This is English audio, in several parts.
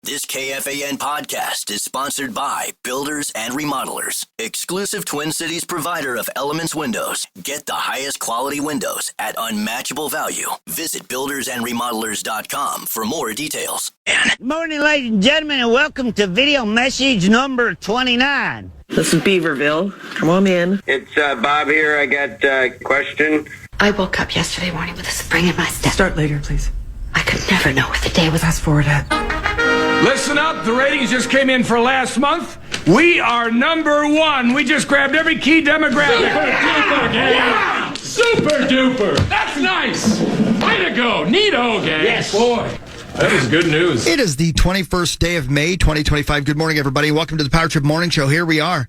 This KFAN podcast is sponsored by Builders and Remodelers, exclusive Twin Cities provider of Elements Windows. Get the highest quality windows at unmatchable value. Visit buildersandremodelers.com for more details. Good morning, ladies and gentlemen, and welcome to video message number 29. This is Beaverville. Come on in. It's Bob here. I got a question. I woke up yesterday morning with a spring in my step. Start later, please. I could never know what the day was. Fast forward it. Listen up, the ratings just came in for last month. We are number one. We just grabbed every key demographic. Yeah. Super duper. That's nice. Way to go. Neato, gang. Yes. Boy, that is good news. It is the 21st day of May, 2025. Good morning, everybody. Welcome to the Power Trip Morning Show. Here we are.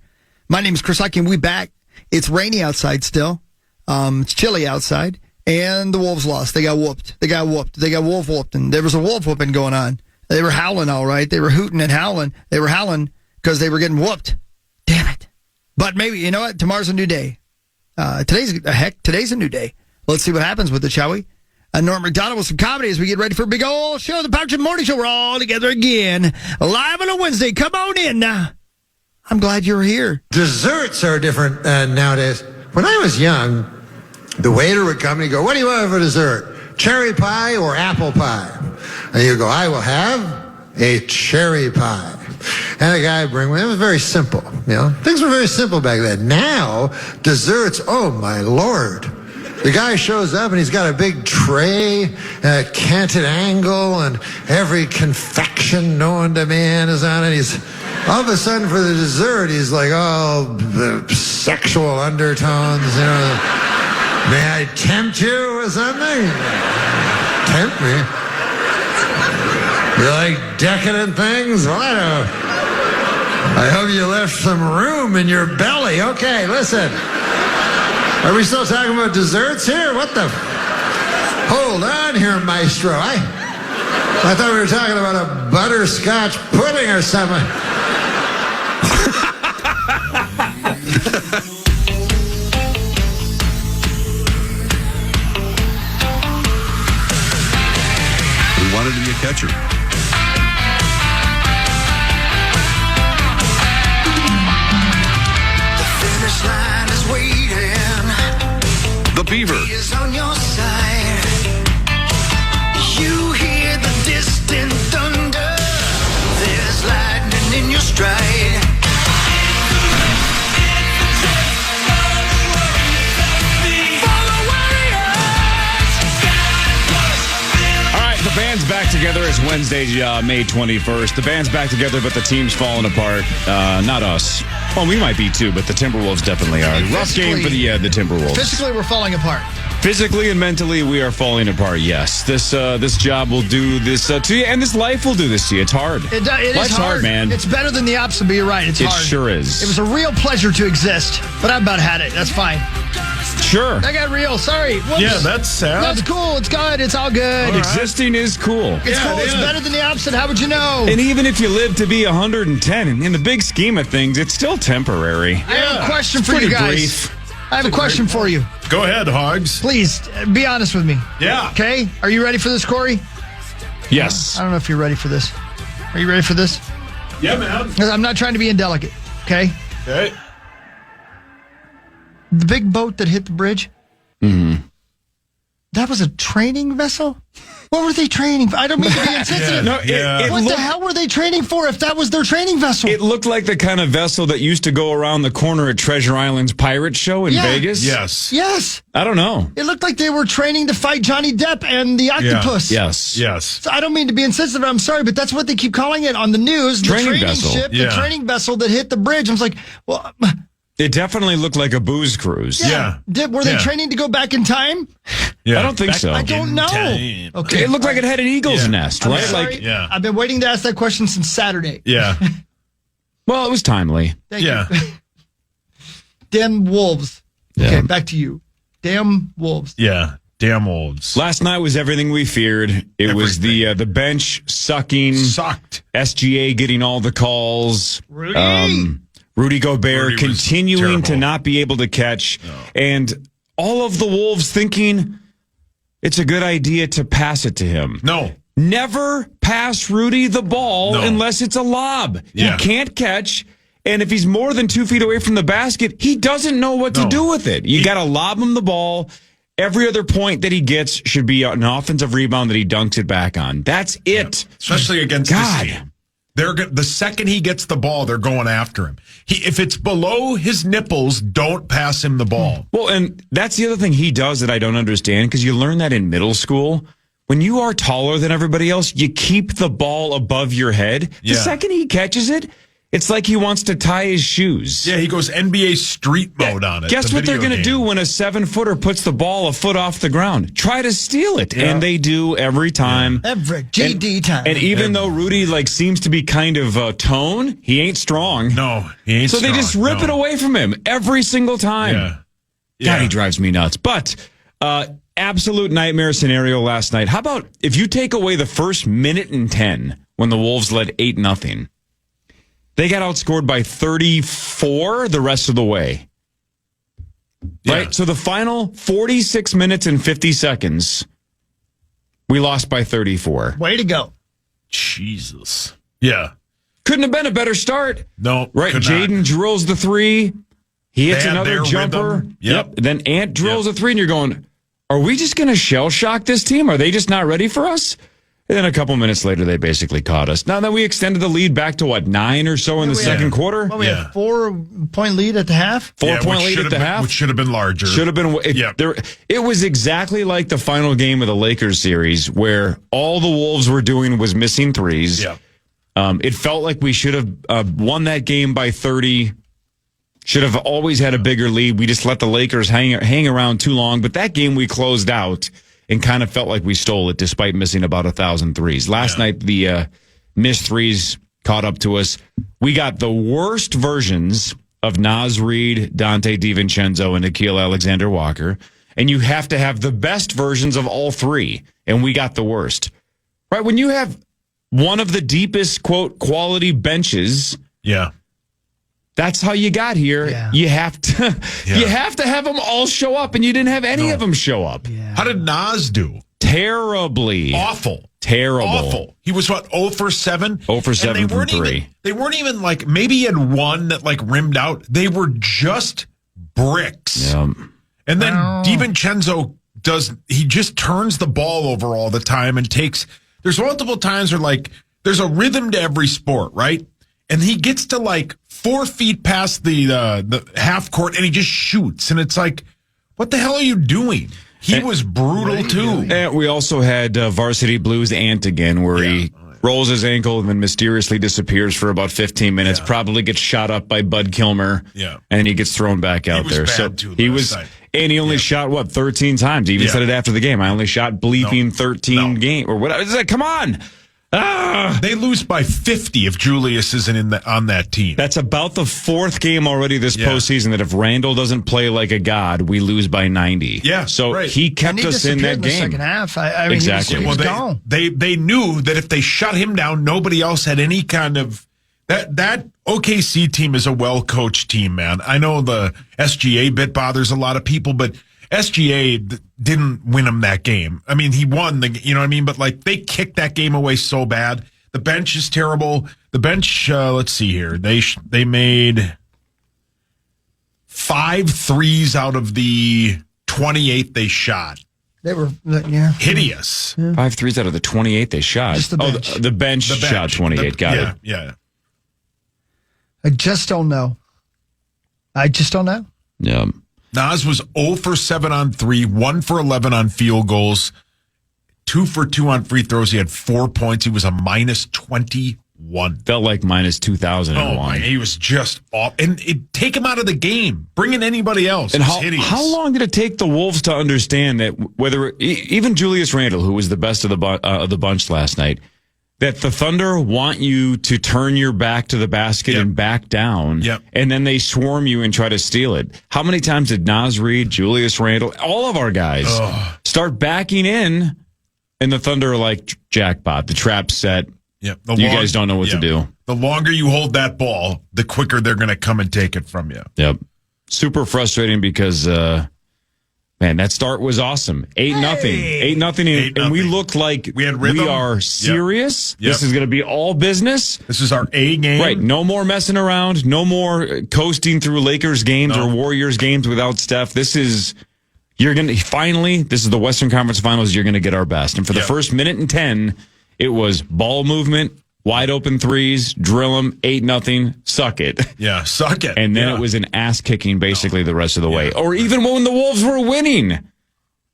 My name is Chris Hocking. We back. It's rainy outside still. It's chilly outside. And the Wolves lost. They got whooped. They got wolf whooped. And there was a wolf whooping going on. They were howling, all right. They were hooting and howling. They were howling because they were getting whooped. Damn it. But maybe, you know what? Tomorrow's a new day. Today's a new day. Let's see what happens with it, shall we? Norm McDonald with some comedy as we get ready for a big old show. The Power Trip Morning Show. We're all together again. Live on a Wednesday. Come on in now. I'm glad you're here. Desserts are different nowadays. When I was young, the waiter would come and he'd go, "What do you want for dessert? Cherry pie or apple pie?" And you go, "I will have a cherry pie." And the guy would bring one. It was very simple. You know, things were very simple back then. Now, desserts, oh my Lord. The guy shows up and he's got a big tray, a canted angle, and every confection known to man is on it. He's all of a sudden for the dessert, he's like, oh, the sexual undertones, you know. "May I tempt you or something?" Tempt me? You like decadent things? Well, I hope you left some room in your belly. Okay, listen. Are we still talking about desserts here? What the? Hold on here, maestro. I thought we were talking about a butterscotch pudding or something. We wanted to be a catcher. The finish line is waiting. The Beaver. He is on your side. You hear the distant thunder. There's lightning in your stride. The band's back together. It's Wednesday, May 21st. The band's back together, but the team's falling apart. Not us. Well, we might be too, but the Timberwolves definitely are. Rough game for the Timberwolves. Physically, we're falling apart. Physically and mentally, we are falling apart, yes. This job will do this to you, and this life will do this to you. It's hard. Life's It's hard, man. It's better than the opposite, but you're right. It's hard. It sure is. It was a real pleasure to exist, but I about had it. That's fine. Sure. I got real. Sorry. Whoops. Yeah, that's sad. That's cool. It's good. It's all good. All right. Existing is cool. It's cool. It's better than the opposite. How would you know? And even if you live to be 110, in the big scheme of things, it's still temporary. I have a question for you pretty guys. brief. I have a question for you. Go ahead, Hogs. Please, be honest with me. Yeah. Okay? Are you ready for this, Corey? Yes. I don't know if you're ready for this. Are you ready for this? Yeah, man. 'Cause I'm not trying to be indelicate. Okay? Okay. The big boat that hit the bridge? Mm-hmm. That was a training vessel? What were they training for? I don't mean to be insensitive. No, it What the hell were they training for if that was their training vessel? It looked like the kind of vessel that used to go around the corner at Treasure Island's pirate show in Vegas. Yes. Yes. I don't know. It looked like they were training to fight Johnny Depp and the octopus. Yes. Yes. So I don't mean to be insensitive. I'm sorry, but that's what they keep calling it on the news. Training the training vessel. ship, Yeah. the training vessel that hit the bridge. I was like, well, It definitely looked like a booze cruise. Yeah. Were they training to go back in time? Yeah. I don't think so. I don't know. Time. Okay. It looked like it had an eagle's nest, I'm right? sorry. Like, Yeah. I've been waiting to ask that question since Saturday. Yeah. well, it was timely. Thank Yeah. you. Damn wolves. Yeah. Okay, back to you. Damn wolves. Yeah. Damn Wolves. Last night was everything we feared. It was the bench sucking, Sucked. SGA getting all the calls. Rudy. Rudy Gobert Rudy was continuing to terrible. not be able to catch. And all of the Wolves thinking it's a good idea to pass it to him. No. Never pass Rudy the ball unless it's a lob. Yeah. He can't catch. And if he's more than 2 feet away from the basket, he doesn't know what to do with it. You got to lob him the ball. Every other point that he gets should be an offensive rebound that he dunks it back on. That's it. Yeah. Especially against this team. The second he gets the ball, they're going after him. If it's below his nipples, don't pass him the ball. Well, and that's the other thing he does that I don't understand, because you learn that in middle school. When you are taller than everybody else, you keep the ball above your head. The second he catches it, it's like he wants to tie his shoes. Yeah, he goes NBA street mode on it. Guess what they're going to do when a 7-footer puts the ball a foot off the ground? Try to steal it. Yeah. And they do every time. Every GD time. And even though Rudy seems to be kind of tone, he ain't strong. No, he ain't strong. So they just rip it away from him every single time. Yeah. God, he drives me nuts. But absolute nightmare scenario last night. How about if you take away the first minute and 10 when the Wolves led 8-0? They got outscored by 34 the rest of the way. Right? Yeah. So the final 46 minutes and 50 seconds, we lost by 34. Way to go. Jesus. Yeah. Couldn't have been a better start. No. Right? Jaden drills the 3. He hits another jumper. Rhythm. Yep. Then Ant drills a 3, and you're going, are we just going to shell shock this team? Are they just not ready for us? And then a couple minutes later, they basically caught us. Now that we extended the lead back to, 9 or so in the second quarter? Well, we had a 4-point lead at the half? 4-point lead at the half? Which should have been larger. Should have been. It was exactly like the final game of the Lakers series, where all the Wolves were doing was missing threes. Yeah. It felt like we should have won that game by 30. Should have always had a bigger lead. We just let the Lakers hang around too long. But that game we closed out and kind of felt like we stole it despite missing about 1,000 threes. Last night, the missed threes caught up to us. We got the worst versions of Naz Reid, Dante DiVincenzo, and Nickeil Alexander-Walker. And you have to have the best versions of all three. And we got the worst. Right? When you have one of the deepest, quote, quality benches. Yeah. That's how you got here. Yeah. You have to have them all show up, and you didn't have any of them show up. Yeah. How did Naz do? Terribly. Awful. Terrible. Awful. He was 0 for 7? 0 for 7 from 3. They weren't even maybe he had one that rimmed out. They were just bricks. Yeah. And then DiVincenzo he just turns the ball over all the time and there's multiple times where there's a rhythm to every sport, right? And he gets to 4 feet past the half court and he just shoots. And it's what the hell are you doing? He was brutal too. And we also had Varsity Blues Ant again, where he rolls his ankle and then mysteriously disappears for about 15 minutes. Yeah. Probably gets shot up by Bud Kilmer. Yeah. And he gets thrown back out there. He was, and he only shot 13 times. He even said it after the game. I only shot 13 game or whatever. It's come on. They lose by 50 if Julius isn't on that team. That's about the 4th game already this postseason that if Randall doesn't play like a god, we lose by 90. Yeah, so he kept us in that game. The second half. I mean, exactly. He was gone. They knew that if they shut him down, nobody else had any kind of that OKC team is a well-coached team, man. I know the SGA bit bothers a lot of people, but SGA didn't win him that game. I mean, he won you know what I mean? But they kicked that game away so bad. The bench is terrible. The bench, let's see here. They made 5 threes out of the 28 they shot. They were, hideous. 5 threes out of the 28 they shot. Just the bench. The bench shot 28. Got it. Yeah. I just don't know. Yeah. Naz was 0 for 7 on 3, 1 for 11 on field goals, 2 for 2 on free throws. He had 4 points. He was a minus 21. Felt like minus 2001. Oh, my. He was just off. And take him out of the game. Bring in anybody else. And how long did it take the Wolves to understand that even Julius Randle, who was the best of the bunch last night, that the Thunder want you to turn your back to the basket and back down, and then they swarm you and try to steal it. How many times did Naz Reid, Julius Randle, all of our guys start backing in, and the Thunder are jackpot, the trap set. Yep. You guys don't know what to do. The longer you hold that ball, the quicker they're going to come and take it from you. Yep. Super frustrating because Man, that start was awesome. 8-0. 8-0. And we looked like we had rhythm. We are serious. Yep. This is going to be all business. This is our A game. Right. No more messing around. No more coasting through Lakers games or Warriors games without Steph. This is the Western Conference Finals. You're going to get our best. And for the first minute and 10, it was ball movement, wide open threes, drill them, 8-0, suck it. Yeah, suck it. And then it was an ass kicking basically the rest of the way. Or even when the Wolves were winning.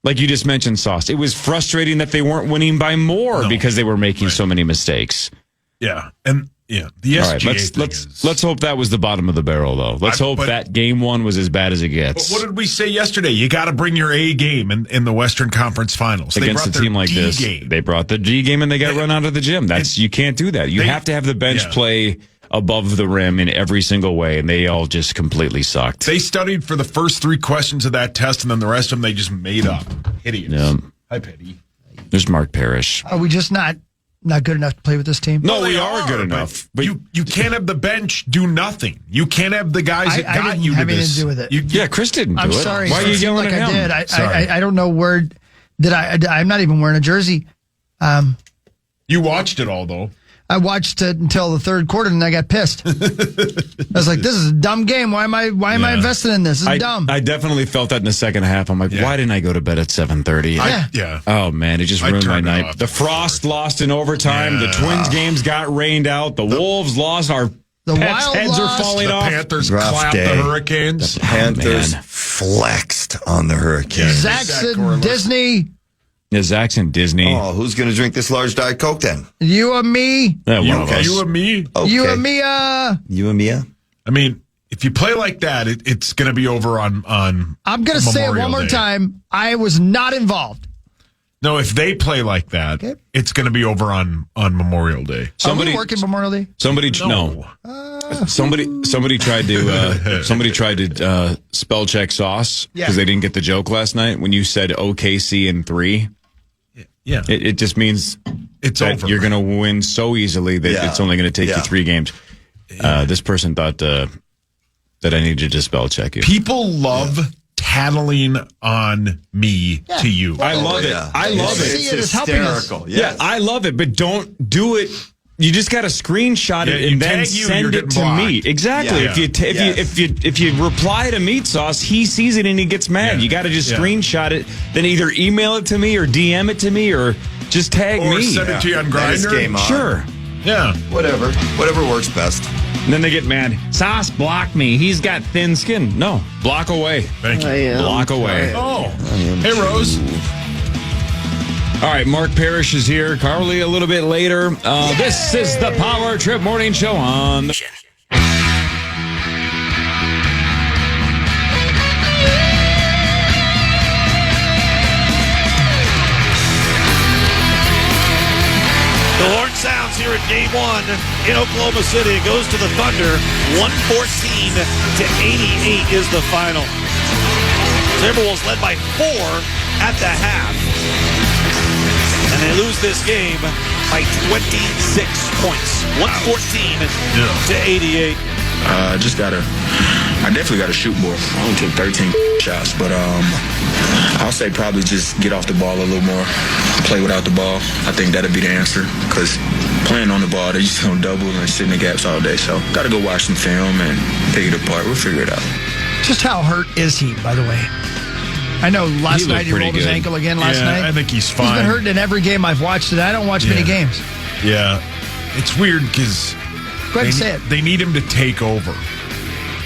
Like you just mentioned, Sauce. It was frustrating that they weren't winning by more because they were making so many mistakes. Yeah. And the SGA let's hope that was the bottom of the barrel, though. Let's hope that game one was as bad as it gets. But what did we say yesterday? You got to bring your A game in the Western Conference Finals. Against a team like this, they brought the G game and they got run out of the gym. You can't do that. You have to have the bench play above the rim in every single way, and they all just completely sucked. They studied for the first 3 questions of that test, and then the rest of them they just made up. Hideous. Yeah. Hi, Petty. There's Mark Parrish. Are we just not good enough to play with this team? No, we are good enough. But you can't have the bench do nothing. You can't have the guys that got you to this. I didn't have anything to do with it. Chris didn't do it. I'm sorry. Why are you yelling at him? I did. I don't know where. I'm not even wearing a jersey. You watched it all, though. I watched it until the third quarter, and I got pissed. I was like, "This is a dumb game. Why am I invested in this? This is dumb." I definitely felt that in the second half. I'm like, why didn't I go to bed at 7:30? Yeah. Oh man, it just ruined my night. The Frost lost in overtime. The Twins games got rained out. The Wolves lost. Our pets' heads are falling off. The Panthers clapped the Hurricanes. The Panthers flexed on the Hurricanes. Zach's and Disney. Yeah, Zach's and Disney. Oh, who's going to drink this large Diet Coke then? You and me. One of us. You and me. Okay. You and me. You and Mia. I mean, if you play like that, it's going to be over on I'm going to say it one more time. I was not involved. No, if they play like that, it's going to be over on Memorial Day. Are we working Memorial Day? Somebody tried to spell check Sauce because they didn't get the joke last night when you said OKC in 3. Yeah, it just means it's over. You're going to win so easily that it's only going to take you 3 games. This person thought that I needed to spell check you. People love tattling on me to you. I love it. I love it. See it as hysterical. Yeah, I love it, but don't do it. You just got to screenshot it and then send it to me. Exactly. Yeah. If you reply to Meat Sauce, he sees it and he gets mad. Yeah. You got to just screenshot it, then either email it to me or DM it to me or just tag me. Or send it to you on Grindr. Game on. Sure. Yeah. Whatever works best. And then they get mad. Sauce blocked me. He's got thin skin. No, block away. Thank you. Block away. Oh. Hey, Rose. All right, Mark Parrish is here. Carly a little bit later. This is the Power Trip Morning Show on the... The horn sounds here at Game 1 in Oklahoma City. It goes to the Thunder. 114-88 is the final. Timberwolves led by 4 at the half. And they lose this game by 26 points. 114-88. I definitely gotta shoot more. I only took 13 shots, but I'll say probably just get off the ball a little more, play without the ball. I think that'll be the answer, because playing on the ball, they just don't double and sit in the gaps all day. So gotta go watch some film and pick it apart. We'll figure it out. Just how hurt is he, by the way? I know last night he rolled his ankle again last night. I think he's fine. He's been hurt in every game I've watched, and I don't watch many games. Yeah. It's weird because Go ahead and say it. They need him to take over.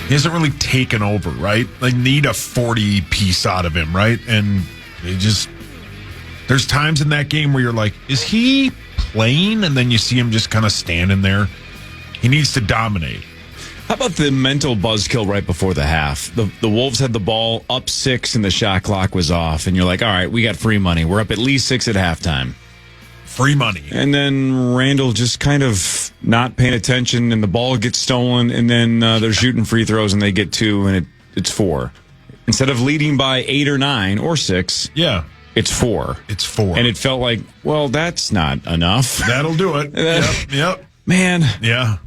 He hasn't really taken over, right? They need a 40 piece out of him, right? And there's times in that game where you're like, is he playing? And then you see him just kind of standing there. He needs to dominate. How about the mental buzzkill right before the half? The Wolves had the ball up 6 and the shot clock was off. And you're like, all right, we got free money. We're up at least 6 at halftime. Free money. And then Randall just kind of not paying attention and the ball gets stolen. And then they're shooting free throws and they get 2 and it's 4. Instead of leading by 8 or 9 or 6. Yeah. It's 4. It's 4. And it felt like, well, that's not enough. That'll do it. Yep. Man. Yeah.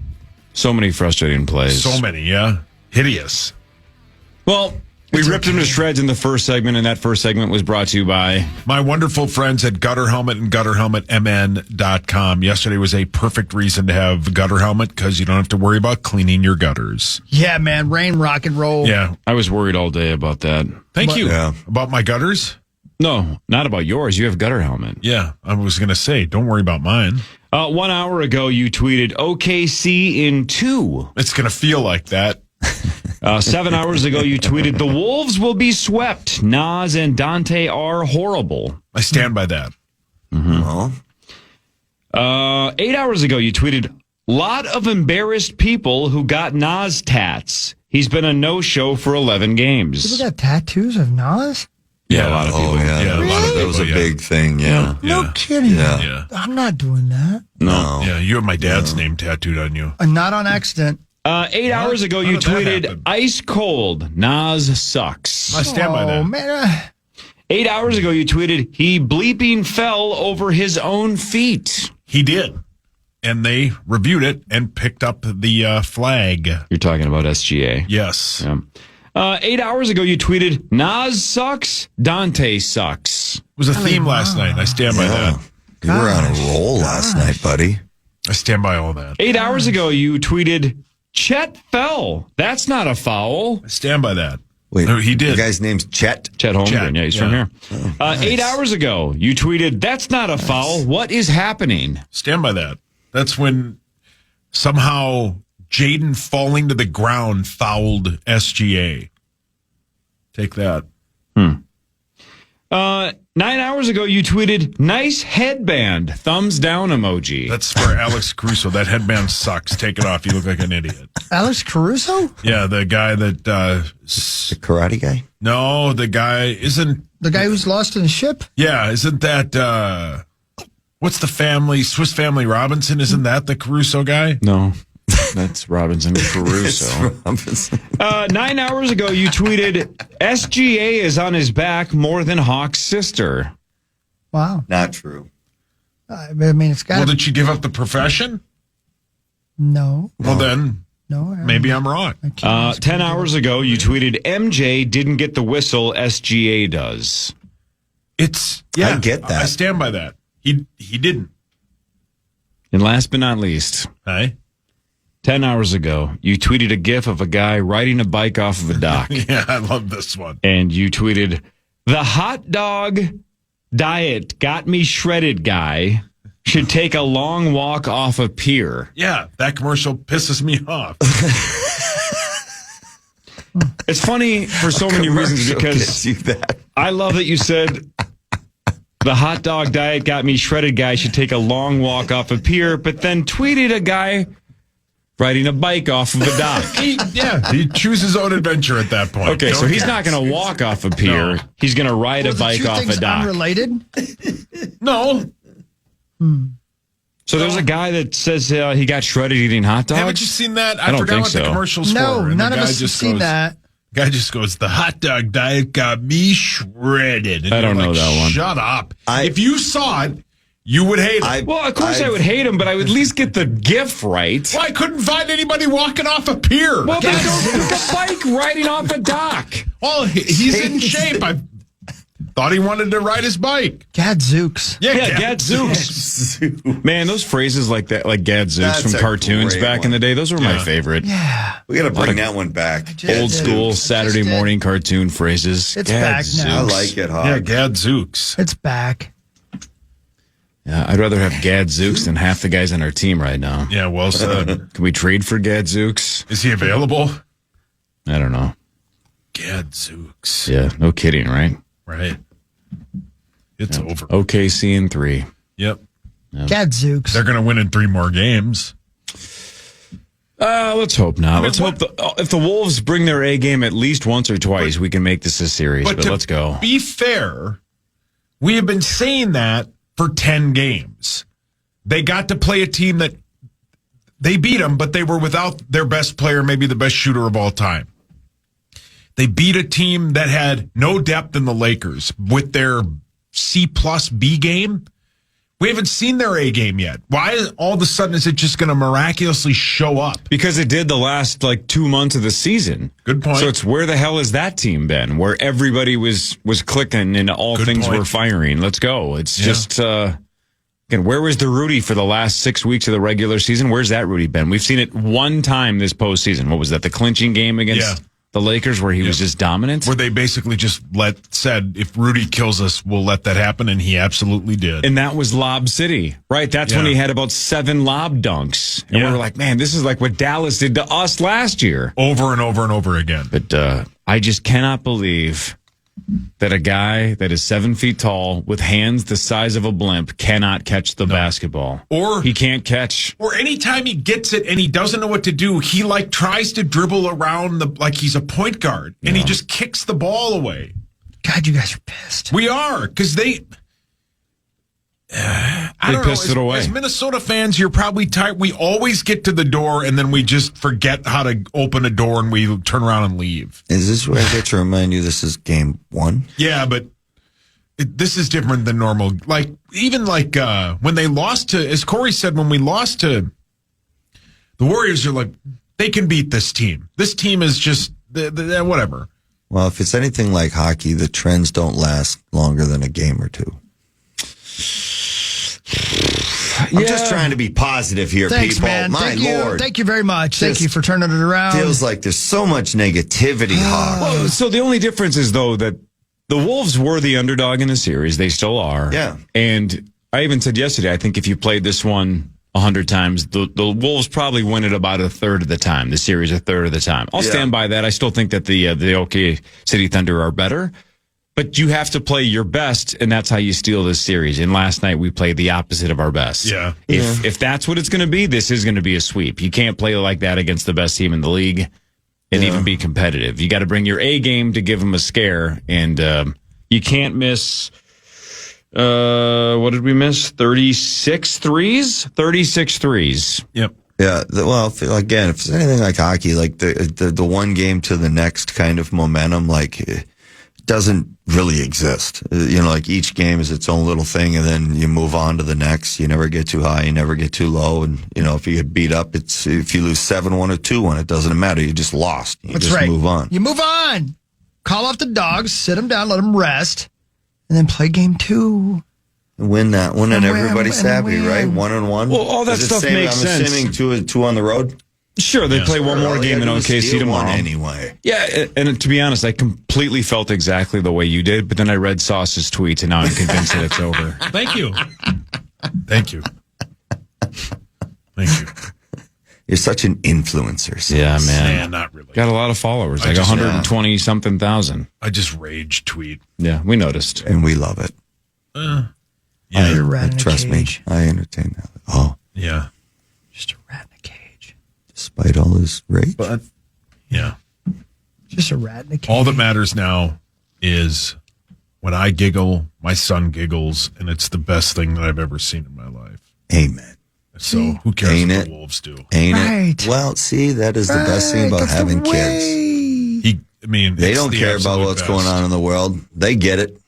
So many frustrating plays. So many, yeah. Hideous. Well, We ripped him to shreds in the first segment, and that first segment was brought to you by my wonderful friends at Gutter Helmet and GutterHelmetMN.com. Yesterday was a perfect reason to have Gutter Helmet because you don't have to worry about cleaning your gutters. Yeah, man. Rain, rock, and roll. Yeah. I was worried all day about that. Thank you. Yeah. About my gutters? No, not about yours. You have Gutter Helmet. Yeah, I was going to say, don't worry about mine. 1 hour ago, you tweeted OKC in 2. It's going to feel like that. 7 hours ago, you tweeted, the Wolves will be swept. Nas and Dante are horrible. I stand by that. Mm-hmm. 8 hours ago, you tweeted, lot of embarrassed people who got Nas tats. He's been a no-show for 11 games. People got tattoos of Nas? Yeah, a lot of people. Yeah, Really? a lot of that was a big thing. Yeah. No kidding. Yeah. I'm not doing that. No. Yeah, you have my dad's name tattooed on you. Not on accident. 8 hours ago, you tweeted, ice cold, Nas sucks. I stand by that. Man. 8 hours ago, you tweeted, he bleeping fell over his own feet. He did. And they reviewed it and picked up the flag. You're talking about SGA. Yes. Yeah. 8 hours ago, you tweeted, Nas sucks, Dante sucks. It was a theme last night. I stand by that. You were on a roll last night, buddy. I stand by all that. 8 hours ago, you tweeted, Chet fell. That's not a foul. I stand by that. Wait, no, he did. The guy's name's Chet? Chet Holmgren. Yeah, he's from here. Oh, nice. 8 hours ago, you tweeted, that's not a foul. What is happening? Stand by that. That's when somehow Jaden falling to the ground fouled SGA. Take that. 9 hours ago, you tweeted, nice headband, thumbs down emoji. That's for Alex Caruso. That headband sucks. Take it off. You look like an idiot. Alex Caruso? Yeah, the guy that... the karate guy? No, the guy isn't... The guy who's lost in a ship? Yeah, isn't that... what's the family? Swiss Family Robinson? Isn't that the Caruso guy? No. That's Robinson Caruso. 9 hours ago, you tweeted, SGA is on his back more than Hawk's sister. Wow. Not true. I mean, it's got. Well, did she give up the profession? No. Well, then maybe I'm wrong. 10 hours ago, you tweeted, MJ didn't get the whistle SGA does. I get that. I stand by that. He didn't. And last but not least, Hey? 10 hours ago, you tweeted a gif of a guy riding a bike off of a dock. Yeah, I love this one. And you tweeted, the hot dog diet got me shredded guy should take a long walk off a pier. Yeah, that commercial pisses me off. It's funny for so many reasons because I love that you said the hot dog diet got me shredded guy should take a long walk off a pier, but then tweeted a guy riding a bike off of a dock. He chooses his own adventure at that point. Okay, so he's not going to walk off a pier. No. He's going to ride a bike off a dock. Unrelated? No. So there's a guy that says he got shredded eating hot dogs? Haven't you seen that? I don't forgot think what so. the commercials No, for. none of us have seen that. Guy just goes, the hot dog diet got me shredded. And I don't know that one. Shut up. If you saw it, you would hate him. Well, of course I would hate him, but I would at least get the gif right. Well, I couldn't find anybody walking off a pier. Well, then don't a bike riding off a dock. Well, he's in shape. I thought he wanted to ride his bike. Gadzooks. Yeah, Gadzooks. Man, those phrases like that, like Gadzooks from cartoons back in the day, those were my favorite. Yeah. We got to bring that one back. Old school Saturday morning cartoon phrases. It's back now. I like it, Hawk. Yeah, Gadzooks. It's back. Yeah, I'd rather have Gadzooks than half the guys on our team right now. Yeah, well said. Can we trade for Gadzooks? Is he available? I don't know. Gadzooks. Yeah, no kidding, right? Right. It's over. OKC in 3. Yep. Gadzooks. They're going to win in 3 more games. Let's hope not. Let's hope if the Wolves bring their A game at least once or twice, we can make this a series. But let's go. Be fair, we have been saying that for 10 games. They got to play a team that they beat them, but they were without their best player, maybe the best shooter of all time. They beat a team that had no depth in the Lakers with their C plus B game. We haven't seen their A game yet. Why is all of a sudden is it just going to miraculously show up? Because it did the last 2 months of the season. Good point. So it's where the hell has that team been? Where everybody was clicking and all things were firing. Let's go. It's just again, where was the Rudy for the last 6 weeks of the regular season? Where's that Rudy been? We've seen it one time this postseason. What was that? The clinching game against the Lakers where he was just dominant? Where they basically just said, if Rudy kills us, we'll let that happen, and he absolutely did. And that was Lob City, right? That's when he had about 7 lob dunks. And we were like, man, this is like what Dallas did to us last year. Over and over and over again. But I just cannot believe that a guy that is 7 feet tall with hands the size of a blimp cannot catch the basketball. Or he can't catch. Or anytime he gets it and he doesn't know what to do, he tries to dribble around like he's a point guard and he just kicks the ball away. God, you guys are pissed. We are, because they pissed it away. As Minnesota fans, you're probably tired. We always get to the door and then we just forget how to open a door and we turn around and leave. Is this where I get to remind you this is game 1? Yeah, but this is different than normal. When they lost to, as Corey said, when we lost to the Warriors, are like, they can beat this team. This team is just whatever. Well, if it's anything like hockey, the trends don't last longer than a game or two. I'm just trying to be positive here, Thanks, people. Man. My Lord. Thank you very much. Thank you for turning it around. Feels like there's so much negativity, Hawk. Well, so the only difference is, though, that the Wolves were the underdog in the series. They still are. Yeah. And I even said yesterday, I think if you played this one 100 times, the Wolves probably win it about a third of the time, the series a third of the time. I'll stand by that. I still think that the OK City Thunder are better. But you have to play your best, and that's how you steal this series. And last night we played the opposite of our best. Yeah. If that's what it's going to be, this is going to be a sweep. You can't play like that against the best team in the league and even be competitive. You got to bring your A game to give them a scare, and you can't miss. What did we miss? 36 threes. 36 threes. Yep. Yeah, well, again, if it's anything like hockey, like the one game to the next kind of momentum, doesn't really exist. Like each game is its own little thing, and then you move on to the next. You never get too high, you never get too low, and if you get beat up, if you lose 7-1 or 2-1, it doesn't matter. You just lost. You just move on. You move on. Call off the dogs, sit them down, let them rest, and then play game 2. Win that one, and everybody's happy, right? 1-1. Well, all that stuff makes sense. I'm assuming 2 on the road. Sure, they play one more game in OKC tomorrow. Anyway. Yeah, and to be honest, I completely felt exactly the way you did, but then I read Sauce's tweets, and now I'm convinced that it's over. Thank you. Thank you. Thank you. You're such an influencer. Sauce. Yeah, man. Man, not really. Got a lot of followers, 120-something thousand. I just rage tweet. Yeah, we noticed. And we love it. You're a rat in a trust cage. me, I entertain that. Oh. Yeah. Just a rat in a cage. Despite all his rage. But, yeah. Just a rat in a cage. All that matters now is when I giggle, my son giggles, and it's the best thing that I've ever seen in my life. Amen. So who cares what the Wolves do? Ain't it? Well, see, that is the best thing about having kids. They don't care about what's going on in the world. They get it.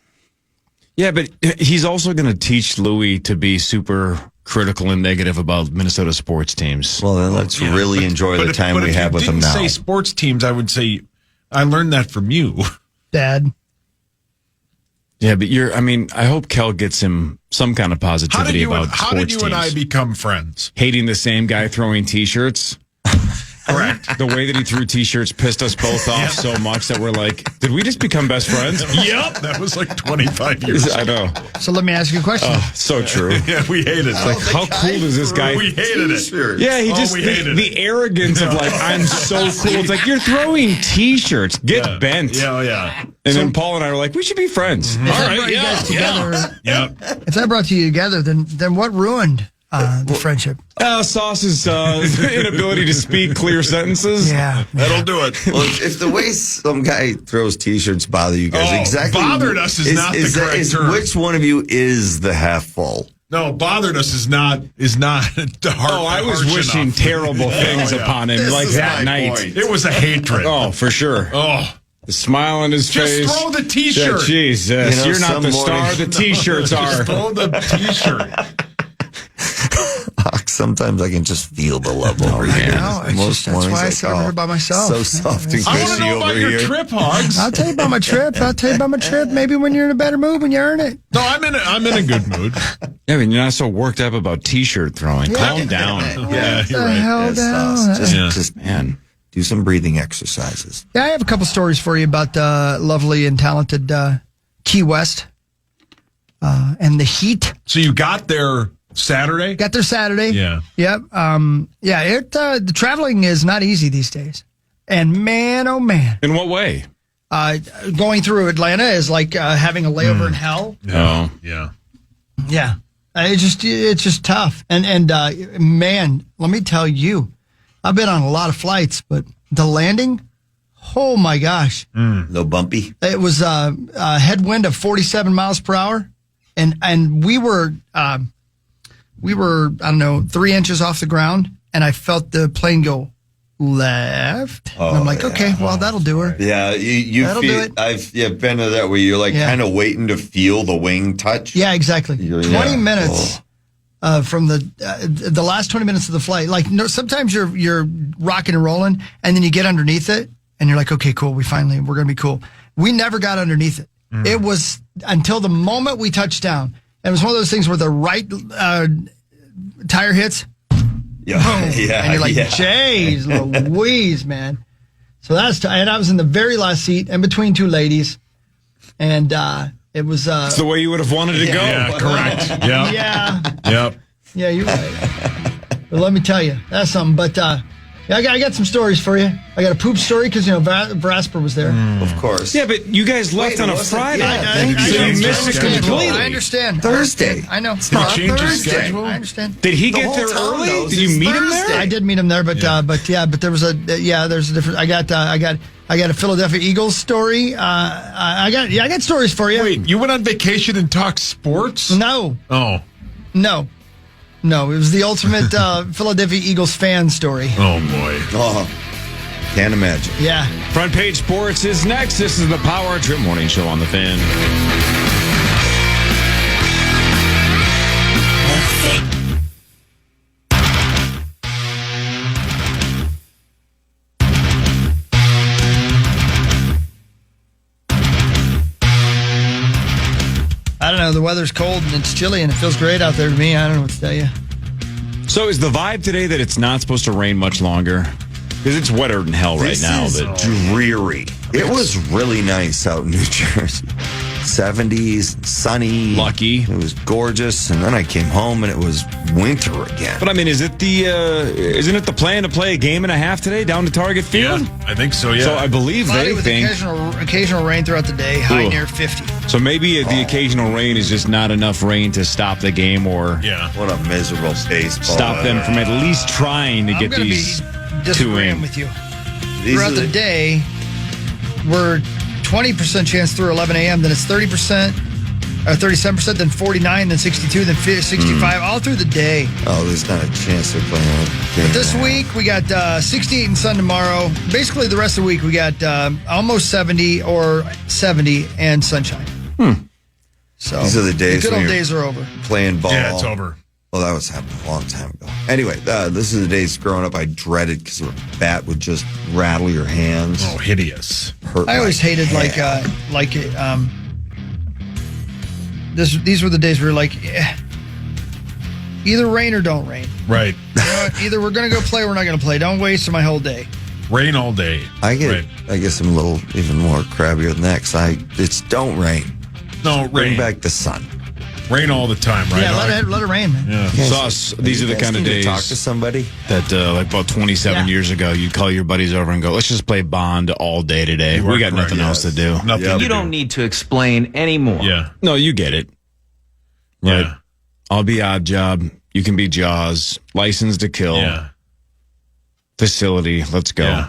Yeah, but he's also going to teach Louis to be super critical and negative about Minnesota sports teams. Well, then let's really enjoy the time we have with them now. If you didn't say sports teams, I would say I learned that from you, Dad. Yeah, but I hope Kel gets him some kind of positivity about sports teams. How did you and I become friends? Hating the same guy throwing T-shirts. Correct. The way that he threw T-shirts pissed us both off so much that we're like, did we just become best friends? Yep. That was like 25 years ago. I know. So let me ask you a question. So true. Yeah, we hated it. It's like, how cool does this guy... We hated it. Yeah, he just... The arrogance of like, I'm so cool. It's like, you're throwing T-shirts. Get bent. Yeah. And then Paul and I were like, we should be friends. All right, yeah. If that brought you together, then what ruined the friendship? Sauce's inability to speak clear sentences. Yeah. That'll do it. Well, if the way some guy throws T-shirts bother you guys, exactly bothered us is not the correct term. Which one of you is the half full? No, bothered us is not the heart. Oh, I was wishing terrible things upon him, like that night. Point. It was a hatred. Oh, for sure. Oh. The smile on his face. Just throw the T-shirt. Yeah, Jesus, you're not the star. The T-shirts are. Just throw the T-shirt. sometimes I can just feel the love over here. No, that's why I sit over here by myself. So soft and I want to cushy know over about your here. trip, Hogs. I'll tell you about my trip. Maybe when you're in a better mood, when you earn it. No, I'm in a good mood. Yeah, I mean, you're not so worked up about T-shirt throwing. Calm down. Yeah, you're right. Hell down. Just Man. do some breathing exercises. Yeah, I have a couple stories for you about lovely and talented Key West and the heat. So you got there Saturday? Got there Saturday. Yeah. Yep. The traveling is not easy these days. And man, oh man. In what way? Going through Atlanta is like having a layover in hell. No. Yeah. Yeah. It's just tough. And man, let me tell you, I've been on a lot of flights, but the landing, oh my gosh. No bumpy. It was a headwind of 47 miles per hour. And we were, I don't know, 3 inches off the ground, and I felt the plane go left. And I'm like, okay, well, that'll do her. Yeah, you That'll feel. do it. I've been to that where you're like kind of waiting to feel the wing touch. Yeah, exactly. 20 minutes from the last 20 minutes of the flight. Like, no, sometimes you're rocking and rolling, and then you get underneath it, and you're like, okay, cool, we're going to be cool. We never got underneath it. It was until the moment we touched down. And it was one of those things where the right tire hits. Yeah, boom, yeah. And you're like, jeez, Louise, man. So and I was in the very last seat in between two ladies. And it was. It's the way you would have wanted to go. Yeah, correct. Yeah. Yeah. Yep. Yeah, you're right. But let me tell you, that's something. But I got some stories for you. I got a poop story because, Vrasper was there. Of course. Yeah, but you guys left on a Friday. So you missed it completely. I understand. Thursday. I know. It's not change your Thursday. schedule? I understand. Did he The get whole there town early? knows Did you it's meet him Thursday. there? I did meet him there, but there's a different. I got a Philadelphia Eagles story. I got stories for you. Wait, you went on vacation and talked sports? No, Oh. no. It was the ultimate Philadelphia Eagles fan story. Oh, boy. Oh, can't imagine. Yeah. Front Page Sports is next. This is the Power Trip Morning Show on the Fan. I don't know. The weather's cold and it's chilly and it feels great out there to me. I don't know what to tell you. So is the vibe today that it's not supposed to rain much longer? Because it's wetter than hell right now. This is But dreary. It was really nice out in New Jersey. 70s, sunny. Lucky. It was gorgeous. And then I came home and it was winter again. But I mean, isn't it the plan to play a game and a half today down to Target Field? Yeah, I think so, yeah. So I believe Cloudy they with think. occasional rain throughout the day, high Cool. near 50. So maybe the occasional rain is just not enough rain to stop the game or Yeah. What a miserable baseball. stop them from at least trying to get these two disagreeing in. with you. These Throughout are the day, we're 20% chance through 11 a.m., then it's 30%, or 37%, then 49, then 62, then 65, all through the day. Oh, there's not a chance they're playing a game. But this week, we got 68 and sun tomorrow. Basically, the rest of the week, we got almost 70 or 70 and sunshine. So These are the days good when old you're days are over. playing ball. Yeah, it's over. Well, that was happening a long time ago. Anyway, this is the days growing up I dreaded because a bat would just rattle your hands. Oh, hideous. Hurt I always my hated hand. these were the days where like either rain or don't rain. Right. You know what? Either we're gonna go play or we're not gonna play. Don't waste my whole day. Rain all day. I Right. guess I'm a little even more crabbier than that because it's don't rain. No, Bring rain. back the sun. Rain all the time, right? Yeah, let it rain, man. Yeah. Sauce, these are the You guys kind of need to days talk to somebody. that, like about 27 years ago, you'd call your buddies over and go, let's just play Bond all day today. You We are got correct, nothing else to do. Nothing to You do. don't need to explain anymore. Yeah. No, you get it. Yeah. Right. I'll be Odd Job. You can be Jaws. License to Kill. Yeah. Facility. Let's go. Yeah.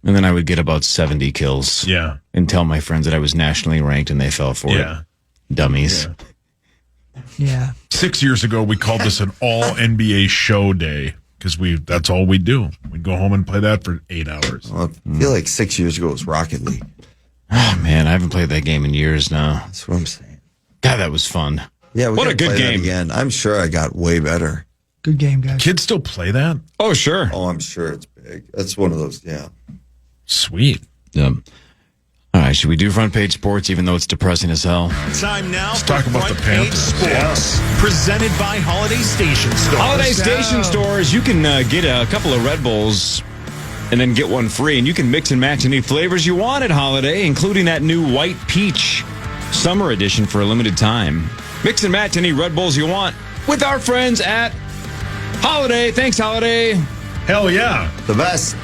And then I would get about 70 kills. Yeah. And tell my friends that I was nationally ranked and they fell for Yeah. it. Dummies. Yeah. 6 years ago, we called this an all NBA show day because that's all we do. We'd go home and play that for 8 hours. Well, I feel like 6 years ago it was Rocket League. Oh, man, I haven't played that game in years now. That's what I'm saying. God, that was fun. Yeah, we What gotta a good play that game. again. I'm sure I got way better. Good game, guys. Kids still play that? Oh, sure. Oh, I'm sure it's big. That's one of those, yeah. Sweet. Yeah. All right, should we do front page sports, even though it's depressing as hell? Time now Let's for talk about Front the Page Panthers. Sports, presented by Holiday Station Stores. Holiday Station Stores, you can get a couple of Red Bulls and then get one free, and you can mix and match any flavors you want at Holiday, including that new White Peach Summer Edition for a limited time. Mix and match any Red Bulls you want with our friends at Holiday. Thanks, Holiday. Hell yeah. The best.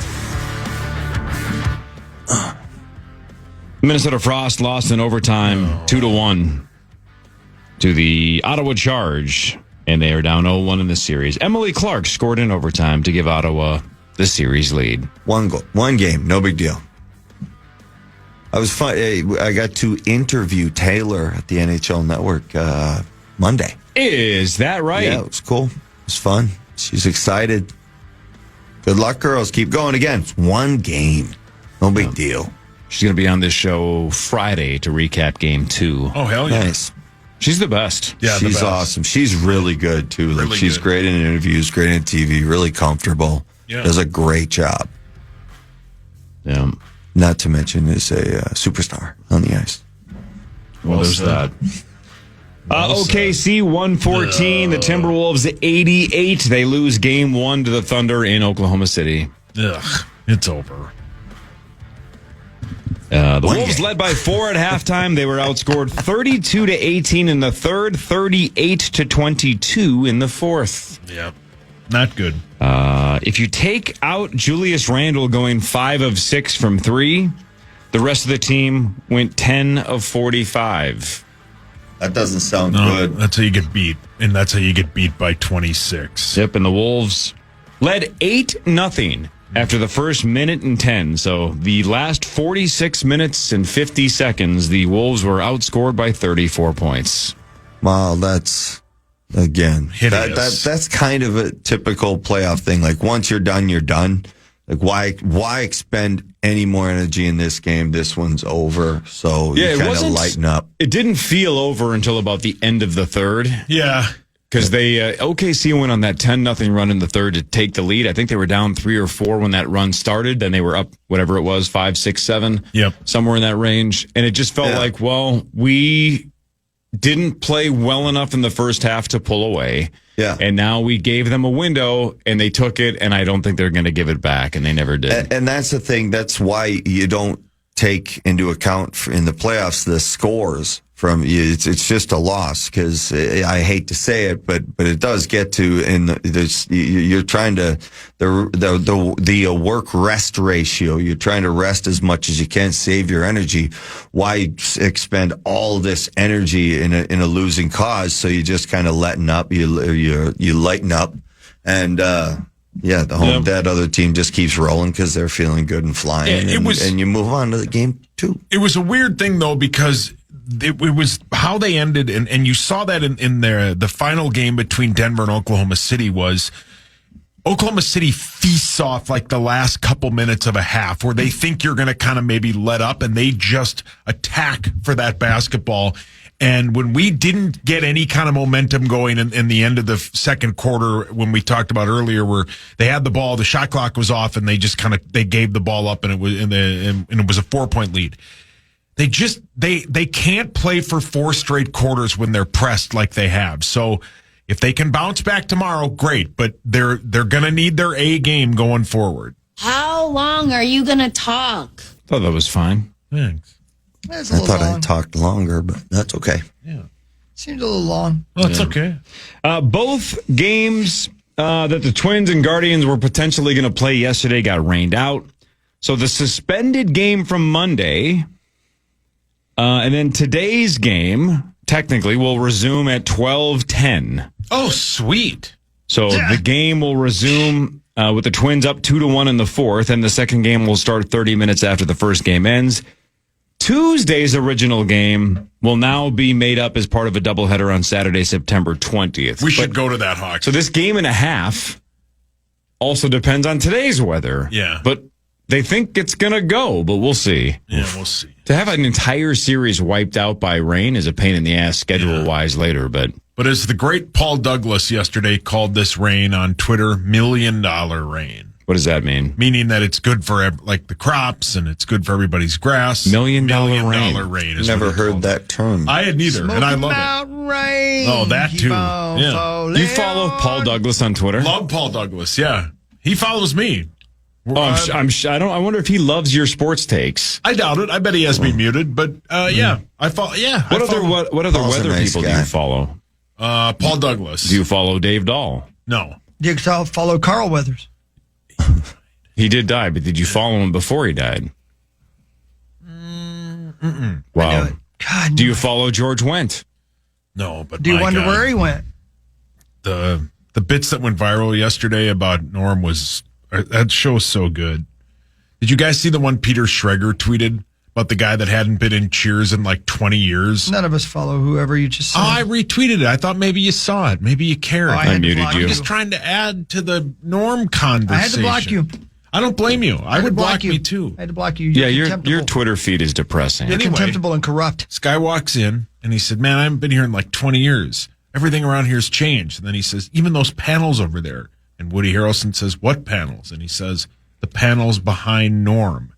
Minnesota Frost lost in overtime 2-1 to the Ottawa Charge, and they are down 0-1 in the series. Emily Clark scored in overtime to give Ottawa the series lead. One goal, one game, no big deal. I was fun. I got to interview Taylor at the NHL Network Monday. Is that right? Yeah, it was cool. It was fun. She's excited. Good luck, girls. Keep going again. It's one game. No big deal. She's going to be on this show Friday to recap Game 2. Oh, hell yeah. Nice. She's the best. Yeah, she's awesome. She's really good, too. Like, Really she's good. great in interviews, great in TV, really comfortable. Yeah. Does a great job. Yeah. Not to mention is a superstar on the ice. Well, there's that. OKC 114, the Timberwolves 88. They lose Game 1 to the Thunder in Oklahoma City. Ugh, it's over. The Wolves led by 4 at halftime. They were outscored 32-18 in the third, 38-22 in the fourth. Yeah, not good. If you take out Julius Randle going 5 of 6 from 3, the rest of the team went 10 of 45. That doesn't sound No, good. that's how you get beat, and that's how you get beat by 26. Yep, and the Wolves led 8-0 after the first minute and 10. So the last 46 minutes and 50 seconds, the Wolves were outscored by 34 points. Wow, that's, again, Hideous. that's kind of a typical playoff thing. Like, once you're done, you're done. Like, why expend any more energy in this game? This one's over. So you kind of lighten up. It didn't feel over until about the end of the third. Yeah. Because they OKC went on that 10-0 run in the third to take the lead. I think they were down 3 or 4 when that run started. Then they were up, whatever it was, 5, 6, 7. Yep. Somewhere in that range. And it just felt like, well, we didn't play well enough in the first half to pull away. Yeah. And now we gave them a window, and they took it, and I don't think they're going to give it back, and they never did. And that's the thing. That's why you don't take into account in the playoffs the scores from you. It's just a loss, because I hate to say it, but it does get to you're trying to the work rest ratio. You're trying to rest as much as you can, save your energy. Why expend all this energy in a losing cause? So you just kind of letting up. You lighten up, and that other team just keeps rolling because they're feeling good and flying, and you move on to the game 2. It was a weird thing, though, because it was how they ended, and you saw that in the final game between Denver and Oklahoma City was Oklahoma City feasts off like the last couple minutes of a half where they think you're going to kind of maybe let up, and they just attack for that basketball. And when we didn't get any kind of momentum going in the end of the second quarter, when we talked about earlier, where they had the ball, the shot clock was off, and they just they gave the ball up, and it was and it was a 4-point lead. They can't play for 4 straight quarters when they're pressed like they have. So if they can bounce back tomorrow, great. But they're going to need their A game going forward. How long are you going to talk? Thought that was fine. Thanks. I thought I talked longer, but that's okay. Yeah. Seems a little long. Well, it's okay. Both games that the Twins and Guardians were potentially going to play yesterday got rained out. So the suspended game from Monday, and then today's game, technically, will resume at 12:10. Oh, sweet. So the game will resume with the Twins up 2-1 in the fourth, and the second game will start 30 minutes after the first game ends. Tuesday's original game will now be made up as part of a doubleheader on Saturday, September 20th. We should go to that, Hawk. So this game and a half also depends on today's weather. Yeah. But they think it's going to go, but we'll see. Yeah, we'll see. To have an entire series wiped out by rain is a pain in the ass schedule-wise later, but But as the great Paul Douglas yesterday called this rain on Twitter, $1 million rain. What does that mean? Meaning that it's good for like the crops and it's good for everybody's grass. $1 million rain. Is Never heard that term. I had neither, and I love it. Rain. Oh, that too. Yeah. You follow Paul Douglas on Twitter? Love Paul Douglas. Yeah, he follows me. I wonder if he loves your sports takes. I doubt it. I bet he has me muted, but yeah, I follow. Yeah. What other Paul's weather a nice people guy. do you follow? Paul Douglas. Do you follow Dave Dahl? No. Do you follow Carl Weathers? He did die, but did you follow him before he died? Wow. God, do you follow George Wendt? No, but do you wonder where he went? The bits that went viral yesterday about Norm that show is so good. Did you guys see the one Peter Schreger tweeted about the guy that hadn't been in Cheers in like 20 years? None of us follow whoever you just said. Oh, I retweeted it. I thought maybe you saw it. Maybe you cared. I muted you. I'm just trying to add to the Norm conversation. I had to block you. I don't blame you. I would block me too. I had to block you. Your Twitter feed is depressing. You're contemptible and corrupt. This guy walks in and he said, "Man, I haven't been here in like 20 years. Everything around here's changed." And then he says, "Even those panels over there." And Woody Harrelson says, "What panels?" And he says, "The panels behind Norm."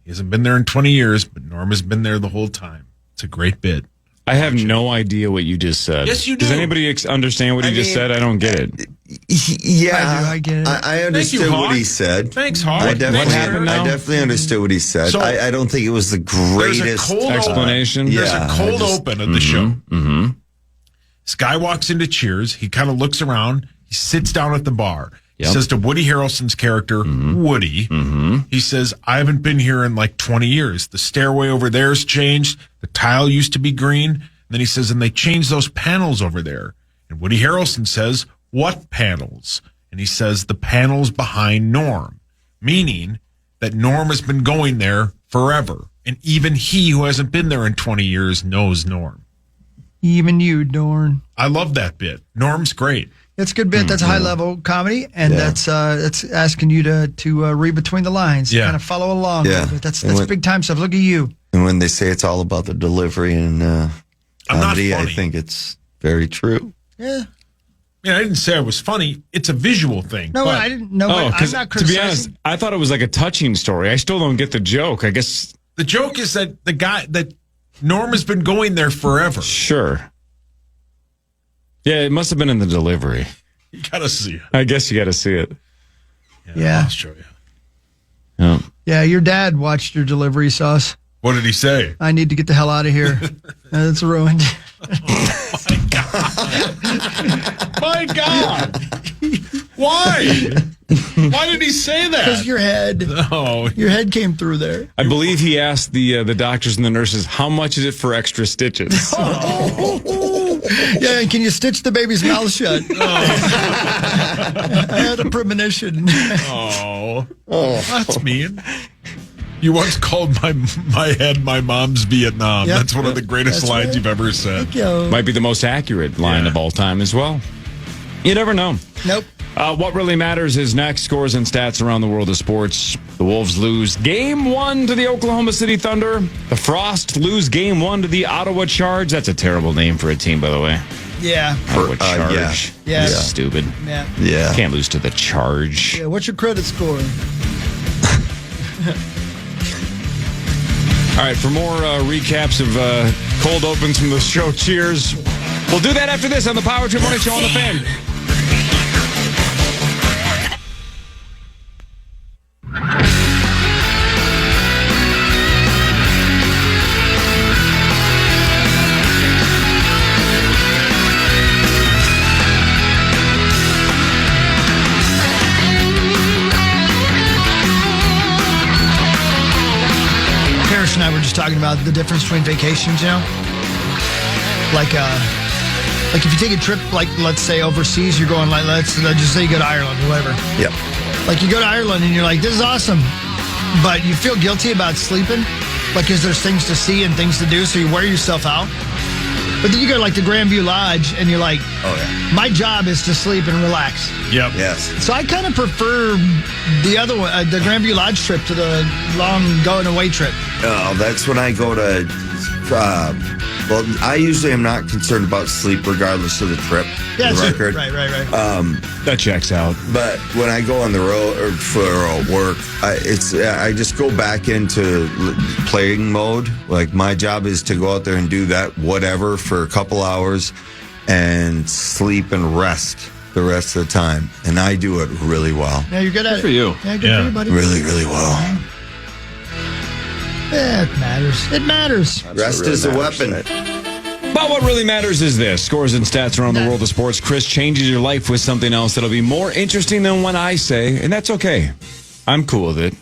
He hasn't been there in 20 years, but Norm has been there the whole time. It's a great bit. I have no idea what you just said. Yes, you do. Does anybody understand what he just said? I don't get it. Yeah, I get it. I understood what he said. Thanks, Hawk. I definitely understood what he said. So, I don't think it was the greatest explanation. There's a cold open of the show. Mm-hmm. This guy walks into Cheers. He kind of looks around. He sits down at the bar. He says to Woody Harrelson's character, Woody, he says, "I haven't been here in like 20 years. The stairway over there's changed. The tile used to be green." And then he says, "And they changed those panels over there." And Woody Harrelson says, "What panels?" And he says, "The panels behind Norm," meaning that Norm has been going there forever. And even he who hasn't been there in 20 years knows Norm. Even you, Dorn. I love that bit. Norm's great. That's a good bit. That's high level comedy, and that's asking you to read between the lines, kind of follow along. Yeah. That's big time stuff. Look at you. And when they say it's all about the delivery and comedy, I think it's very true. Yeah. I didn't say I was funny. It's a visual thing. No, I didn't know. I'm not criticizing. To be honest, I thought it was like a touching story. I still don't get the joke. I guess the joke is that that Norm has been going there forever. Sure. Yeah, it must have been in the delivery. You gotta see it. I guess you gotta see it. Yeah. I'll show you. Yeah. Yeah, your dad watched your delivery, Sauce. What did he say? "I need to get the hell out of here. It's ruined." My God. Why? Why did he say that? Because your head came through there. I believe he asked the doctors and the nurses, "How much is it for extra stitches?" Yeah, and can you stitch the baby's mouth shut? I had a premonition. Oh, that's mean. You once called my head my mom's Vietnam. Yep. That's one of the greatest lines you've ever said. Thank you. Might be the most accurate line of all time as well. You never know. Nope. What really matters is next scores and stats around the world of sports. The Wolves lose Game 1 to the Oklahoma City Thunder. The Frost lose Game 1 to the Ottawa Charge. That's a terrible name for a team, by the way. Yeah. Ottawa Charge. Yeah. That's stupid. Yeah. Can't lose to the Charge. Yeah. What's your credit score? All right, for more recaps of cold opens from the show, Cheers. We'll do that after this on the Power Trip Morning Show on the Fan. Parrish and I were just talking about the difference between vacations, Like if you take a trip, like let's say overseas, you're going like let's just say you go to Ireland or whatever. Yep. Like you go to Ireland and you're like, this is awesome, but you feel guilty about sleeping, like because there's things to see and things to do, so you wear yourself out. But then you go to like the Grandview Lodge and you're like, oh yeah, my job is to sleep and relax. Yep. Yes. So I kind of prefer the other one, the Grandview Lodge trip to the long going away trip. Oh, that's when I go to Well, I usually am not concerned about sleep regardless of the trip. Yeah, the sure. record. Right. That checks out. But when I go on the road or for work, I just go back into playing mode. Like my job is to go out there and do that whatever for a couple hours and sleep and rest the rest of the time. And I do it really well. Yeah, you're good at it. For you. Yeah, good for you, buddy. Really, really well. Yeah, it matters. It matters. Rest is a weapon. But what really matters is this. Scores and stats around the world of sports. Chris changes your life with something else that'll be more interesting than what I say, and that's okay. I'm cool with it.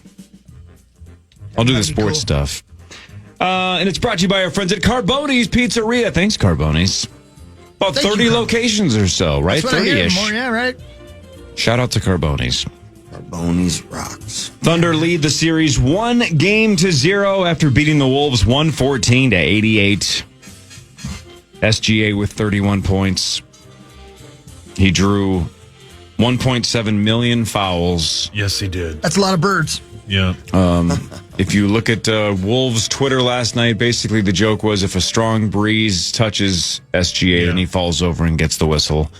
I'll do the sports stuff. And it's brought to you by our friends at Carbone's Pizzeria. Thanks, Carbone's. About 30 locations or so, right? 30-ish. Yeah, right. Shout out to Carbone's. Carbone's rocks. Thunder lead the series 1-0 after beating the Wolves 114-88. SGA with 31 points. He drew 1.7 million fouls. Yes, he did. That's a lot of birds. Yeah. If you look at Wolves' Twitter last night, basically the joke was if a strong breeze touches SGA, then he falls over and gets the whistle.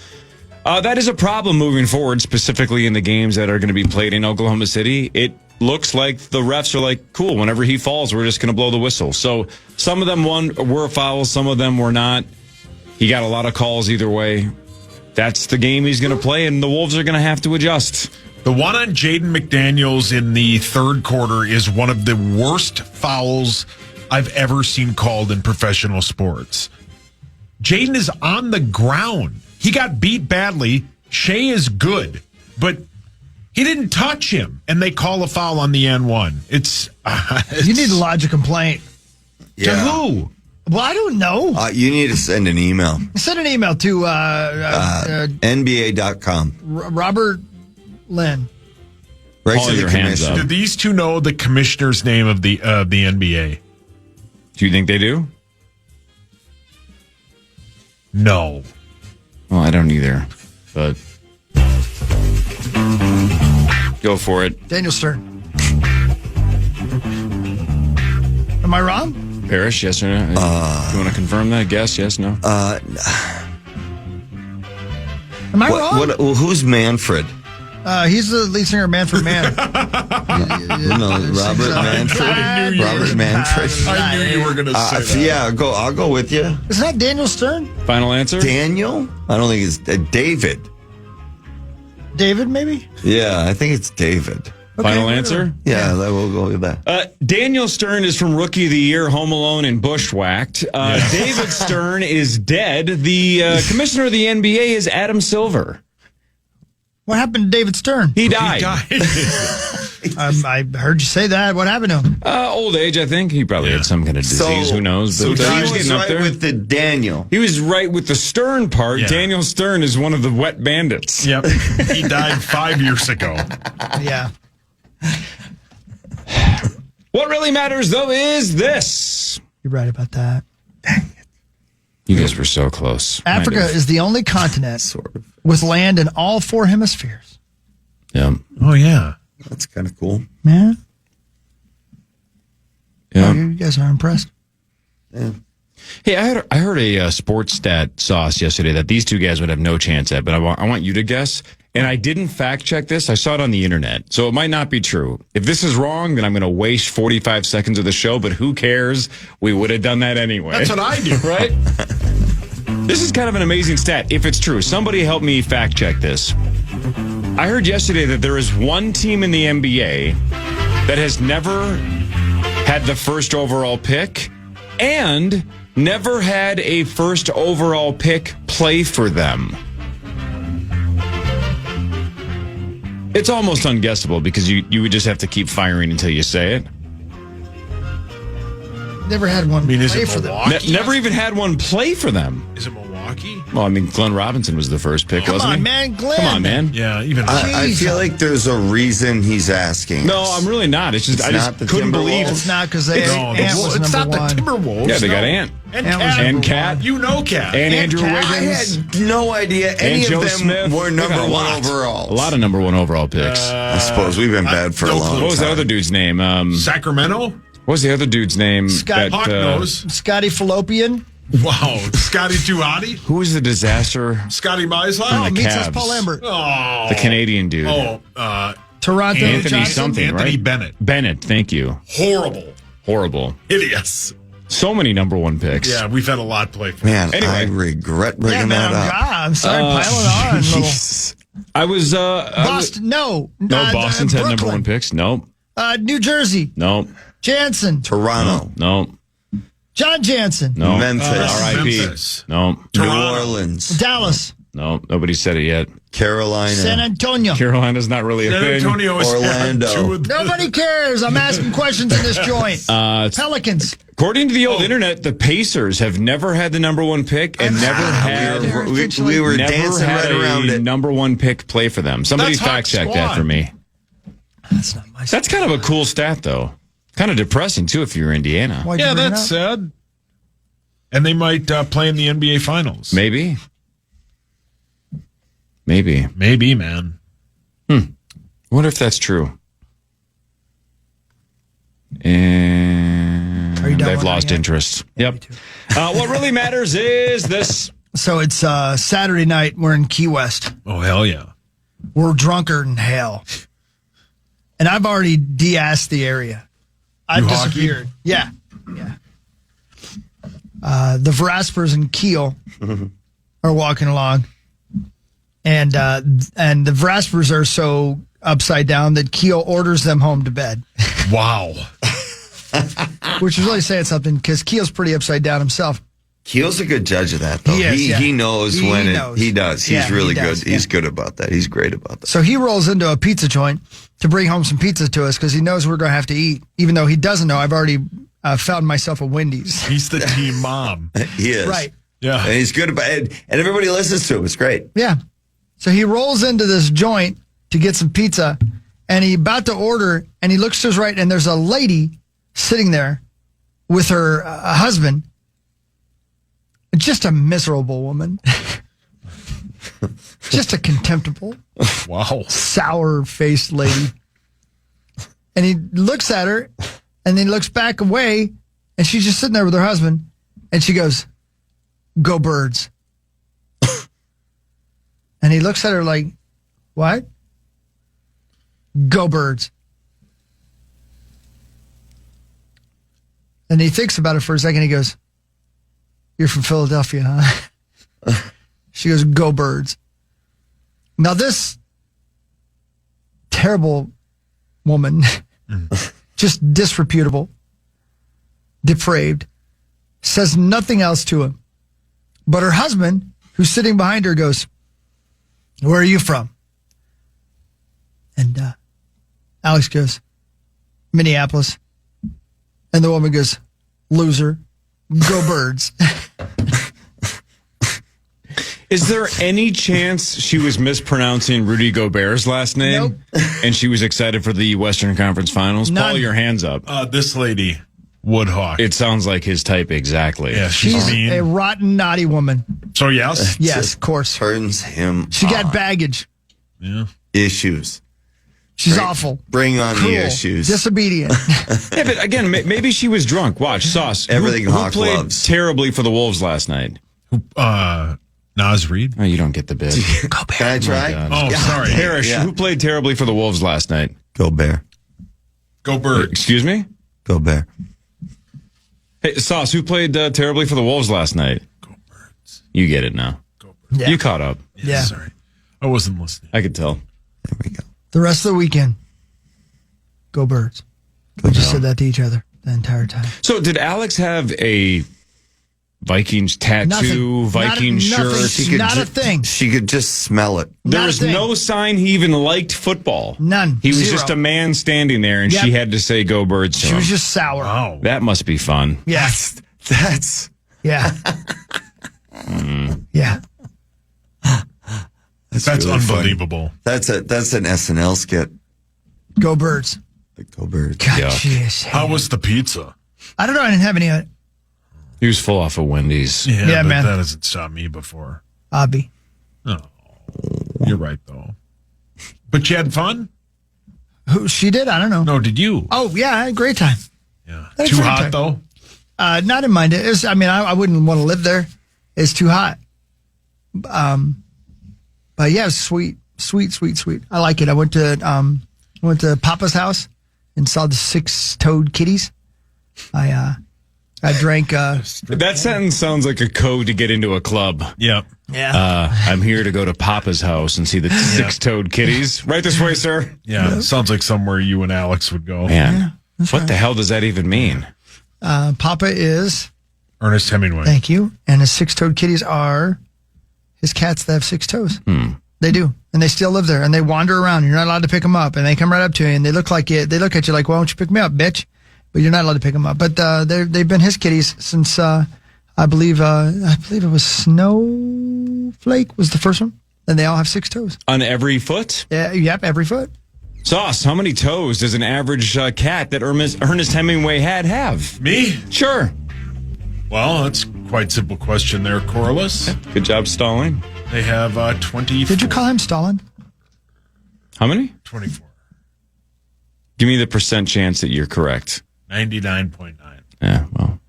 That is a problem moving forward, specifically in the games that are going to be played in Oklahoma City. It looks like the refs are like, cool, whenever he falls, we're just going to blow the whistle. So some of them were fouls, some of them were not. He got a lot of calls either way. That's the game he's going to play, and the Wolves are going to have to adjust. The one on Jaden McDaniels in the third quarter is one of the worst fouls I've ever seen called in professional sports. Jaden is on the ground. He got beat badly. Shea is good, but he didn't touch him, and they call a foul on the N1. It's You need to lodge a complaint. Yeah. To who? Well, I don't know. You need to send an email. Send an email to NBA.com. Robert Lynn. Right All to the your hands commission. up. Do these two know the commissioner's name of the NBA? Do you think they do? No. Well, I don't either, but go for it. Daniel Stern. Am I wrong? Parrish, yes or no? You want to confirm that? Guess, yes, no? Am I wrong? Who's Manfred? He's the lead singer of Manfred Mann. Robert Manfred. Robert Manfred. I knew you were going to say that. Yeah, I'll go with you. Isn't that Daniel Stern? Final answer? Daniel? I don't think it's David. David, maybe? Yeah, I think it's David. Final answer? Yeah, we'll go with that. Daniel Stern is from Rookie of the Year, Home Alone, and Bushwhacked. David Stern is dead. The commissioner of the NBA is Adam Silver. What happened to David Stern? He died. I heard you say that. What happened to him? Old age, I think. He probably had some kind of disease. Who knows? So But he was was getting up right there. with the Daniel. He was right with the Stern part. Yeah. Daniel Stern is one of the wet bandits. Yep. He died 5 years ago. Yeah. What really matters, though, is this. You're right about that. You guys were so close. Africa is the only continent with land in all four hemispheres. Yeah. Oh, yeah. That's kind of cool. Yeah. Yeah. Oh, you guys are impressed. Yeah. Hey, I heard a sports stat sauce yesterday that these two guys would have no chance at, but I want you to guess. And I didn't fact check this. I saw it on the internet, so it might not be true. If this is wrong, then I'm going to waste 45 seconds of the show, but who cares? We would have done that anyway. That's what I do. Right? This is kind of an amazing stat, if it's true. Somebody help me fact check this. I heard yesterday that there is one team in the NBA that has never had the first overall pick and never had a first overall pick play for them. It's almost unguessable because you would just have to keep firing until you say it. Never had one is play it for them. Milwaukee? Never even had one play for them. Is it Milwaukee? Well, I mean, Glenn Robinson was the first pick, Come wasn't on, he? man, Glenn. Come on, man. Yeah, even I feel like there's a reason he's asking. No, us. I'm really not. It's just It's I just not the couldn't believe Timberwolves. It's not because they No, Ant was it's number not one. the Timberwolves. Yeah, they got no. Ant. And Ant was Cat. number And Cat. one. You know Cat. And Andrew I Wiggins. had no idea any And Joe of them Smith. were They got number a one lot. overall. A lot of number one overall picks. I suppose we've been bad for a no long clue. What was time. that other dude's name? Sacramento? What was the other dude's name? Scott Hawknose. Scotty Fallopian. Wow. Scotty Tuhati? Who was the disaster? Scotty Meisler? Oh, meets us Cavs. Paul Lambert. Oh. The Canadian dude. Toronto. Anthony Johnson? something, Anthony right? Bennett. Bennett, thank you. Horrible. Hideous. So many number one picks. Yeah, we've had a lot play for Man, Anyway. I regret bringing that up. I'm sorry, piling on. Jesus. I was Boston. No. Boston's had number Brooklyn. one picks. Nope. New Jersey. Nope. Jansen. Toronto. Nope. John Jansen. No. Memphis. R.I.P. Memphis. Nope. New Orleans. Dallas. Nope. Nobody said it yet. Carolina. San Antonio. Carolina's not really a San thing. Antonio is Orlando. Nobody cares. I'm asking questions in this joint. Pelicans. According to the old internet, the Pacers have never had the number one pick and never had we were never dancing had right around a it. number one pick play for them. Somebody That's hot fact check squad. that for me. That's not my That's kind of a cool stat, though. Kind of depressing too if you're Indiana. Why'd you Yeah, bring it that's up? sad. And they might play in the NBA Finals. Maybe. Maybe, man. Wonder if that's true. And Are you done they've with lost that yet? interest. Yep. What really matters is this. So it's Saturday night. We're in Key West. Oh, hell yeah. We're drunker than hell. And I've already de-assed the area. I've You disappeared. Yeah. The Veraspers and Keel are walking along. And the Veraspers are so upside down that Keel orders them home to bed. Wow. Which is really saying something because Keel's pretty upside down himself. Keel's a good judge of that, though. He is, yeah. He knows He when knows. he does. He's Yeah, he really does, good. yeah. He's good about that. He's great about that. So he rolls into a pizza joint to bring home some pizza to us because he knows we're going to have to eat, even though he doesn't know I've already found myself a Wendy's. He's the team mom. He is. Right. Yeah. And he's good about it. And everybody listens to him. It's great. Yeah. So he rolls into this joint to get some pizza, and he's about to order, and he looks to his right, and there's a lady sitting there with her husband. Just a miserable woman. Just a contemptible, Wow. sour-faced lady. And he looks at her, and then he looks back away, and she's just sitting there with her husband, and she goes, "Go Birds." And he looks at her like, "What?" "Go Birds." And he thinks about it for a second. He goes, "You're from Philadelphia, huh?" She goes, "Go Birds." Now this terrible woman, just disreputable, depraved, says nothing else to him. But her husband, who's sitting behind her, goes, "Where are you from?" And Alex goes, "Minneapolis." And the woman goes, "Loser. Go Birds." Is there any chance she was mispronouncing Rudy Gobert's last name? Nope. And she was excited for the Western Conference Finals? None. Paul, your hands up. This lady, Woodhawk. It sounds like his type exactly. Yeah, she's She's mean. a rotten, naughty woman. So, yes? Yes, of course. Turns him She got on. baggage. Yeah. Issues. She's awful. Bring on Cruel, the issues. disobedient. Yeah, but again, maybe she was drunk. Watch, Sauce. Everything who Hawk played loves. terribly for the Wolves last night? Nas Reed? Oh, you don't get the bit. Can I try? Oh, sorry. Parrish, Yeah. who played terribly for the Wolves last night? Go Bear. Go Birds. Excuse me? Go Bear. Hey, Sauce, who played terribly for the Wolves last night? Go Birds. You get it now. Go Birds. Yeah. You caught up. Yeah. Sorry. I wasn't listening. I could tell. There we go. The rest of the weekend, Go Birds. We just said that to each other the entire time. So, did Alex have a Vikings tattoo, Nothing. Vikings Nothing. shirt? She Not a thing. She could just smell it. There Not a was thing. no sign he even liked football. None. He was Zero. just a man standing there, and Yep. she had to say "Go Birds" to She him. was just sour. Wow. That must be fun. Yeah. That's Yeah. Yeah. That's really funny. unbelievable. That's an SNL skit. Go Birds. Like, Go Birds. God, Yuck. she is. How was the pizza? I don't know. I didn't have any of it. He was full off of Wendy's. Yeah, but man. that hasn't stopped me before. Abby. Oh, you're right, though. But you had fun? Who she did? I don't know. No, did you? Oh, yeah. I had a great time. Yeah. That's Too very hot, tight. though? Not in mine. I wouldn't want to live there. It's too hot. But yeah, sweet. I like it. I went to Papa's house and saw the 6-toed kitties. I drank. That sentence sounds like a code to get into a club. Yep. Yeah. I'm here to go to Papa's house and see the 6-toed kitties. Right this way, sir. Yeah. Sounds like somewhere you and Alex would go. Man, what the hell does that even mean? Papa is Ernest Hemingway. Thank you. And his 6-toed kitties are his cats that have 6 toes. They do. And they still live there. And they wander around. You're not allowed to pick them up. And they come right up to you. And they look like it. They look at you like, why don't you pick me up, bitch? But you're not allowed to pick them up. But they've been his kitties since, I believe it was Snowflake was the first one. And they all have 6 toes. On every foot? Yeah, yep, every foot. Sauce, how many toes does an average cat that Ernest Hemingway had have? Me? Sure. Well, that's quite a simple question there, Corliss. Good job stalling. They have 24. Did you call him Stalin? How many? 24. Give me the percent chance that you're correct. 99.9. Yeah, well.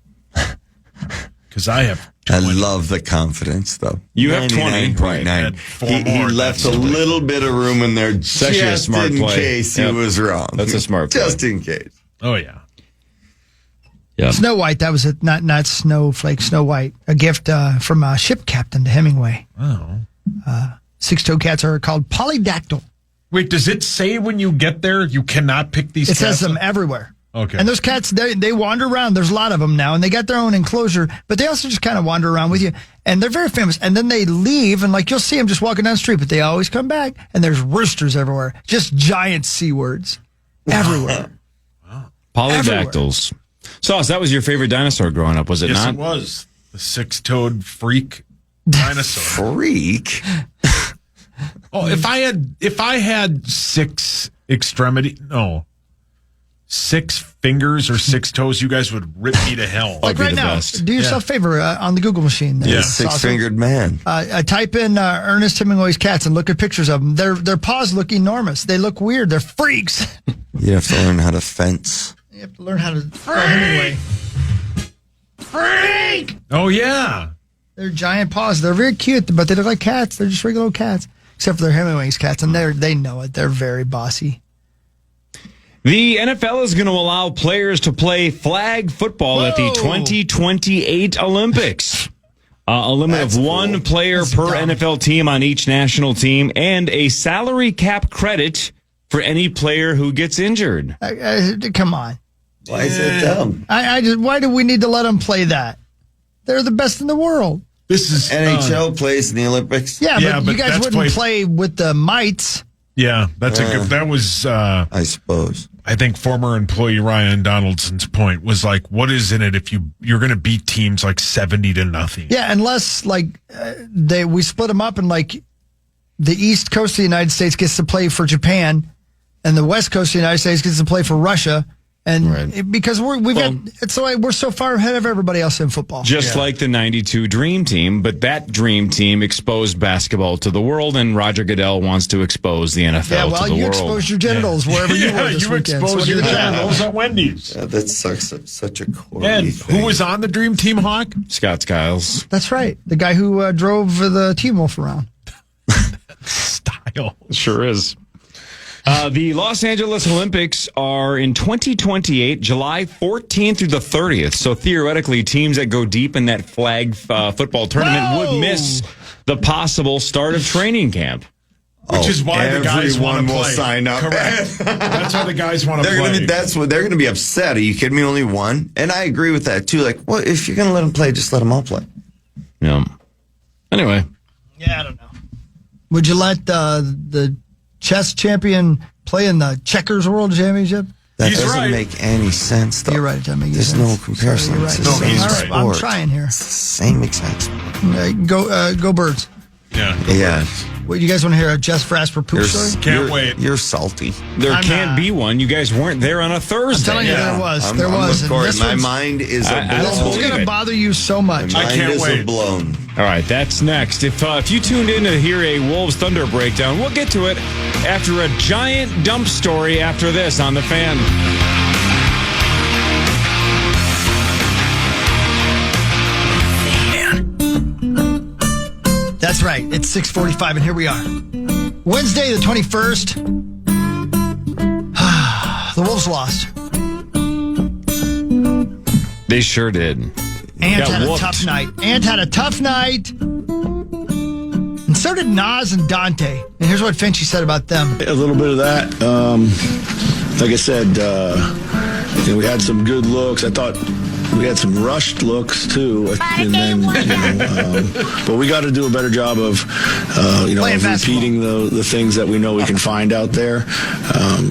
Because I have 20. I love the confidence, though. You have 20.9. He left a little bit of room in there just in case he was wrong. That's a smart play. Just in case. Oh, yeah. Yep. Snow White, that was it. Not Snowflake, Snow White. A gift from a ship captain to Hemingway. Oh. 6-toed cats are called polydactyl. Wait, does it say when you get there you cannot pick these It cats says them up? everywhere. Okay. And those cats, they wander around. There's a lot of them now, and they got their own enclosure, but they also just kind of wander around with you. And they're very famous. And then they leave, and you'll see them just walking down the street, but they always come back, and there's roosters everywhere. Just giant C words everywhere. Polydactyls. Sauce, that was your favorite dinosaur growing up, was it Yes, not? it was. The 6-toed freak dinosaur. Freak? Oh, if I had 6 fingers or 6 toes, you guys would rip me to hell. Like right now, do yourself a favor on the Google machine. Yeah, 6-fingered man. I type in Ernest Hemingway's cats and look at pictures of them. Their paws look enormous. They look weird. They're freaks. You have to learn how to fence. You have to learn how to spell Hemingway. Freak! Oh, yeah. They're giant paws. They're very cute, but they look like cats. They're just regular old cats, except for they're Hemingway's cats, and they know it. They're very bossy. The NFL is going to allow players to play flag football at the 2028 Olympics. A limit of one player per NFL team on each national team, and a salary cap credit for any player who gets injured. Come on. Why is it dumb? Why do we need to let them play that? They're the best in the world. This is NHL plays in the Olympics. Yeah, but you guys wouldn't play with the mites. Yeah, that's a good. That was, I suppose. I think former employee Ryan Donaldson's point was like, what is in it if you're going to beat teams like 70-0? Yeah, unless we split them up and the East Coast of the United States gets to play for Japan, and the West Coast of the United States gets to play for Russia. And because we're so far ahead of everybody else in football. Just like the 92 Dream Team, but that Dream Team exposed basketball to the world, and Roger Goodell wants to expose the NFL to the world. You exposed your genitals wherever you were this you weekend. exposed your genitals at Wendy's. Yeah, that sucks. Such a corny And thing. who was on the Dream Team, Hawk? Scott Skiles. That's right. The guy who drove the T-Wolf around. Style. Sure is. The Los Angeles Olympics are in 2028, July 14th through the 30th. So theoretically, teams that go deep in that flag football tournament would miss the possible start of training camp. Which is why the guys want to play. Will sign up. Correct. That's why the guys want to play. They're going to be upset. Are you kidding me? Only one? And I agree with that, too. Well, if you're going to let them play, just let them all play. Yeah. Anyway. Yeah, I don't know. Would you let the chess champion play in the checkers world championship? That doesn't make any sense, though. You're right. It doesn't make There's sense. no comparison. Sorry, you're right. It's the All same right, I'm sport. trying here. It's the same exact sport. Go Birds. Yeah. What, you guys want to hear a Just for Asper poop story? Can't wait. You're salty. There can't be one. You guys weren't there on a Thursday. I'm telling you, there was. I'm And recording. this My one's- mind is I This blown. one's going to bother you so much. My mind is blown. All right, that's next. If you tuned in to hear a Wolves Thunder breakdown, we'll get to it after a giant dump story after this on The Fan. That's right. It's 6:45, and here we are. Wednesday, the 21st. The Wolves lost. They sure did. Ant had a tough night. And so did Nas and Dante. And here's what Finchie said about them. A little bit of that. Like I said, we had some good looks. I thought we had some rushed looks too. And then, but we got to do a better job of, repeating the things that we know we can find out there,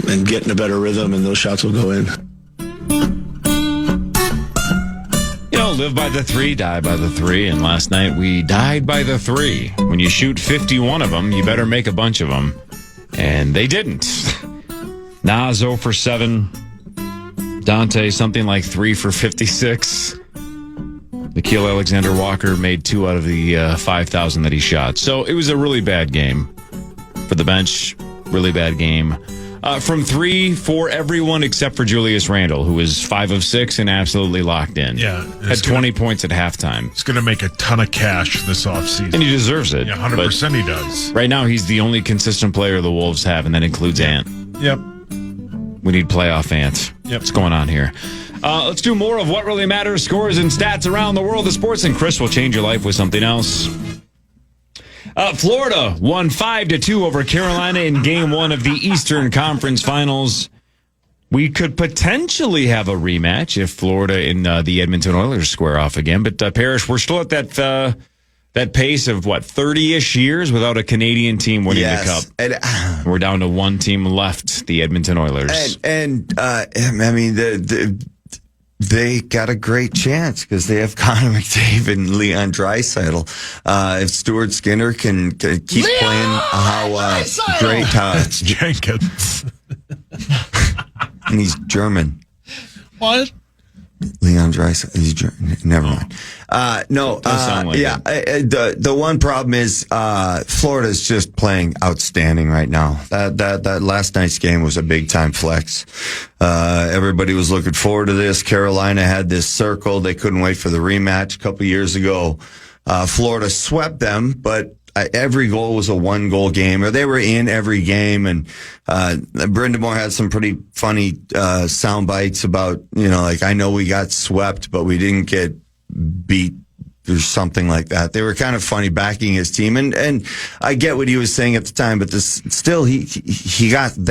and getting a better rhythm, and those shots will go in. Live by the 3, die by the 3, and last night we died by the 3. When you shoot 51 of them, you better make a bunch of them. And they didn't. Nas 0 for 7. Dante something like 3 for 56. Nickeil Alexander-Walker made 2 out of the 5,000 that he shot. So it was a really bad game for the bench. Really bad game. From 3 for everyone except for Julius Randle, who was 5 of 6 and absolutely locked in. Yeah. Had 20 points at halftime. He's going to make a ton of cash this offseason. And he deserves it. Yeah, 100% he does. Right now, he's the only consistent player the Wolves have, and that includes Ant. Yep. We need playoff Ant. Yep. What's going on here? Let's do more of what really matters, scores and stats around the world of sports, and Chris will change your life with something else. Florida won 5-2 over Carolina in Game 1 of the Eastern Conference Finals. We could potentially have a rematch if Florida and the Edmonton Oilers square off again. But Parrish, we're still at that pace of 30-ish years without a Canadian team winning the cup. And, we're down to one team left, the Edmonton Oilers. They got a great chance because they have Connor McDavid and Leon Draisaitl. If Stuart Skinner can keep playing how great That's Jenkins. and he's German. What? Leon Draisaitl. He's German. Never mind. The one problem is Florida's just playing outstanding right now. That last night's game was a big time flex. Everybody was looking forward to this. Carolina had this circle. They couldn't wait for the rematch a couple years ago. Florida swept them, but every goal was a 1-goal game, or they were in every game. And Brindamore had some pretty funny sound bites about, I know we got swept, but we didn't get beat or something like that. They were kind of funny backing his team, and I get what he was saying at the time, but they